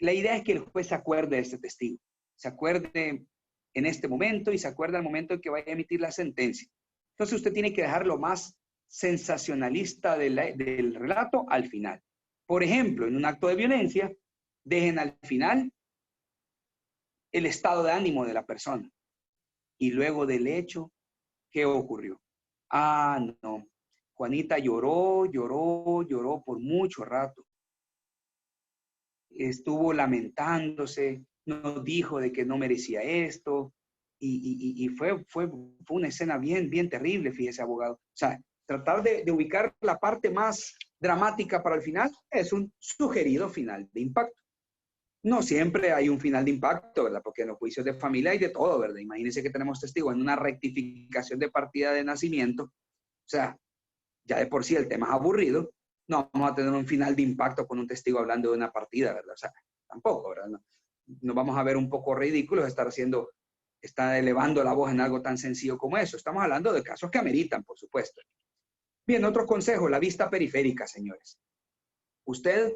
la idea es que el juez se acuerde de este testigo, se acuerde en este momento y se acuerde al momento en que vaya a emitir la sentencia. Entonces usted tiene que dejar lo más sensacionalista del relato al final. Por ejemplo, en un acto de violencia, dejen al final el estado de ánimo de la persona. Y luego del hecho, ¿qué ocurrió? Ah, no. Juanita lloró, lloró, lloró por mucho rato. Estuvo lamentándose, nos dijo de que no merecía esto. Y fue una escena bien terrible, fíjese, abogado. O sea, tratar de ubicar la parte más dramática para el final es un sugerido final de impacto. No siempre hay un final de impacto, ¿verdad? Porque en los juicios de familia hay de todo, ¿verdad? Imagínense que tenemos testigos en una rectificación de partida de nacimiento. O sea, ya de por sí el tema es aburrido. No vamos a tener un final de impacto con un testigo hablando de una partida, ¿verdad? O sea, tampoco, ¿verdad? Nos vamos a ver un poco ridículos está elevando la voz en algo tan sencillo como eso. Estamos hablando de casos que ameritan, por supuesto. Bien, otro consejo, la vista periférica, señores. Usted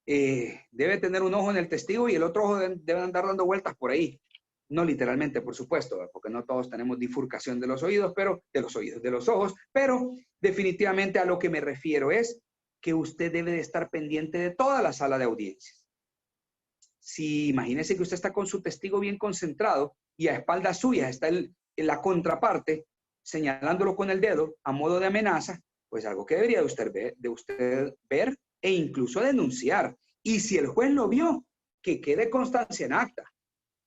debe tener un ojo en el testigo y el otro ojo debe andar dando vueltas por ahí. No literalmente, por supuesto, porque no todos tenemos bifurcación de los oídos, de los ojos, pero definitivamente a lo que me refiero es que usted debe de estar pendiente de toda la sala de audiencias. Si imagínese que usted está con su testigo bien concentrado y a espaldas suyas está en la contraparte señalándolo con el dedo a modo de amenaza, pues algo que debería de usted ver e incluso denunciar. Y si el juez lo vio, que quede constancia en acta.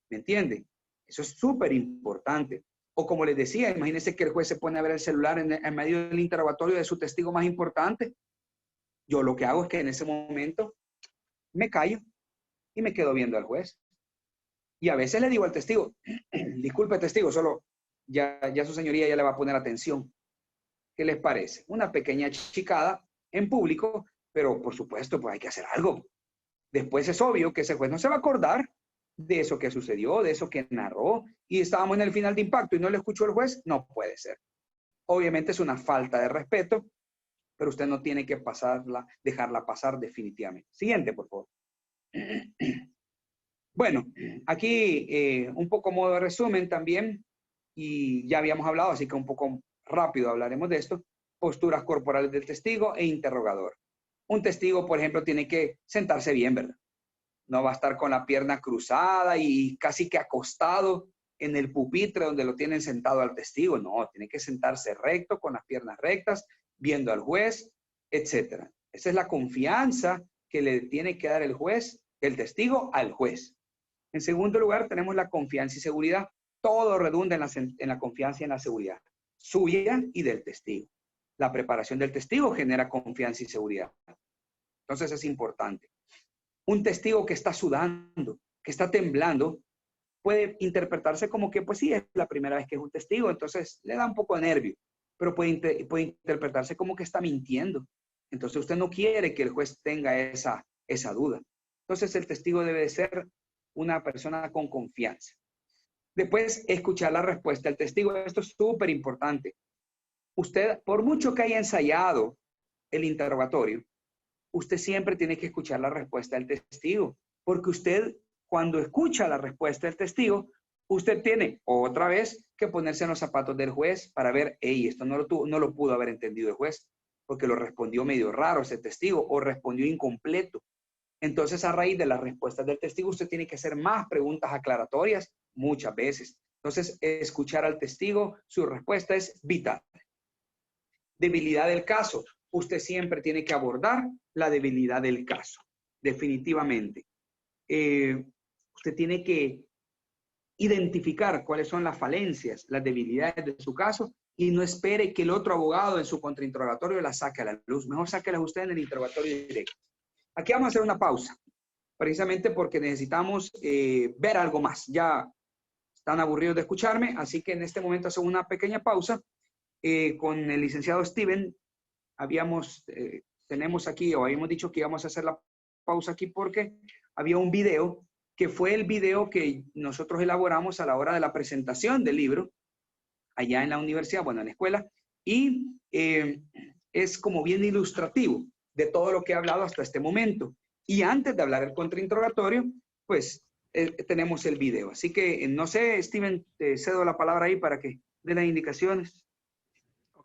¿Me entiende? Eso es súper importante. O como les decía, imagínense que el juez se pone a ver el celular en medio del interrogatorio de su testigo más importante. Yo lo que hago es que en ese momento me callo y me quedo viendo al juez. Y a veces le digo al testigo, disculpe testigo, solo ya su señoría ya le va a poner atención. ¿Qué les parece? Una pequeña chicada en público, pero por supuesto, pues hay que hacer algo. Después es obvio que ese juez no se va a acordar de eso que sucedió, de eso que narró, y estábamos en el final de impacto y no le escuchó el juez, no puede ser. Obviamente es una falta de respeto, pero usted no tiene que dejarla pasar definitivamente. Siguiente, por favor. Bueno, aquí un poco modo de resumen también, y ya habíamos hablado, así que un poco rápido hablaremos de esto. Posturas corporales del testigo e interrogador. Un testigo, por ejemplo, tiene que sentarse bien, ¿verdad? No va a estar con la pierna cruzada y casi que acostado en el pupitre donde lo tienen sentado al testigo. No, tiene que sentarse recto, con las piernas rectas, viendo al juez, etc. Esa es la confianza que le tiene que dar el juez, el testigo al juez. En segundo lugar, tenemos la confianza y seguridad. Todo redunda en la confianza y en la seguridad, suya y del testigo. La preparación del testigo genera confianza y seguridad. Entonces es importante. Un testigo que está sudando, que está temblando, puede interpretarse como que, pues sí, es la primera vez que es un testigo, entonces le da un poco de nervio, pero puede interpretarse como que está mintiendo. Entonces usted no quiere que el juez tenga esa duda. Entonces el testigo debe de ser una persona con confianza. Después, escuchar la respuesta del testigo. Esto es súper importante. Usted, por mucho que haya ensayado el interrogatorio, usted siempre tiene que escuchar la respuesta del testigo, porque usted, cuando escucha la respuesta del testigo, usted tiene otra vez que ponerse en los zapatos del juez para ver, hey, esto no lo pudo haber entendido el juez, porque lo respondió medio raro ese testigo o respondió incompleto. Entonces, a raíz de las respuestas del testigo, usted tiene que hacer más preguntas aclaratorias muchas veces. Entonces, escuchar al testigo, su respuesta es vital. Debilidad del caso. Usted siempre tiene que abordar la debilidad del caso, definitivamente. Usted tiene que identificar cuáles son las falencias, las debilidades de su caso y no espere que el otro abogado en su contrainterrogatorio las saque a la luz. Mejor sáquelas usted en el interrogatorio directo. Aquí vamos a hacer una pausa, precisamente porque necesitamos ver algo más. Ya están aburridos de escucharme, así que en este momento hacemos una pequeña pausa. Con el licenciado Steven tenemos aquí, o habíamos dicho que íbamos a hacer la pausa aquí porque había un video que fue el video que nosotros elaboramos a la hora de la presentación del libro allá en la universidad, bueno, en la escuela, y es como bien ilustrativo de todo lo que he hablado hasta este momento. Y antes de hablar del contrainterrogatorio, pues tenemos el video. Así que, no sé, Steven, te cedo la palabra ahí para que dé las indicaciones.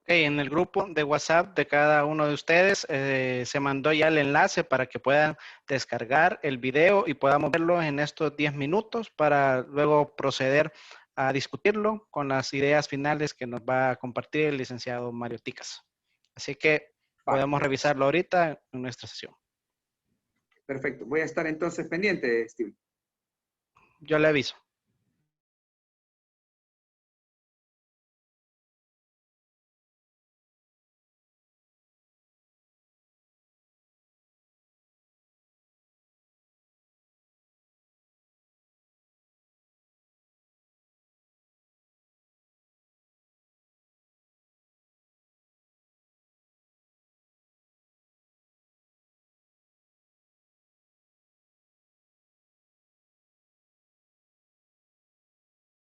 Ok, en el grupo de WhatsApp de cada uno de ustedes se mandó ya el enlace para que puedan descargar el video y podamos verlo en estos 10 minutos para luego proceder a discutirlo con las ideas finales que nos va a compartir el licenciado Mario Ticas. Así que podemos revisarlo ahorita en nuestra sesión. Perfecto. Voy a estar entonces pendiente, Steven. Yo le aviso.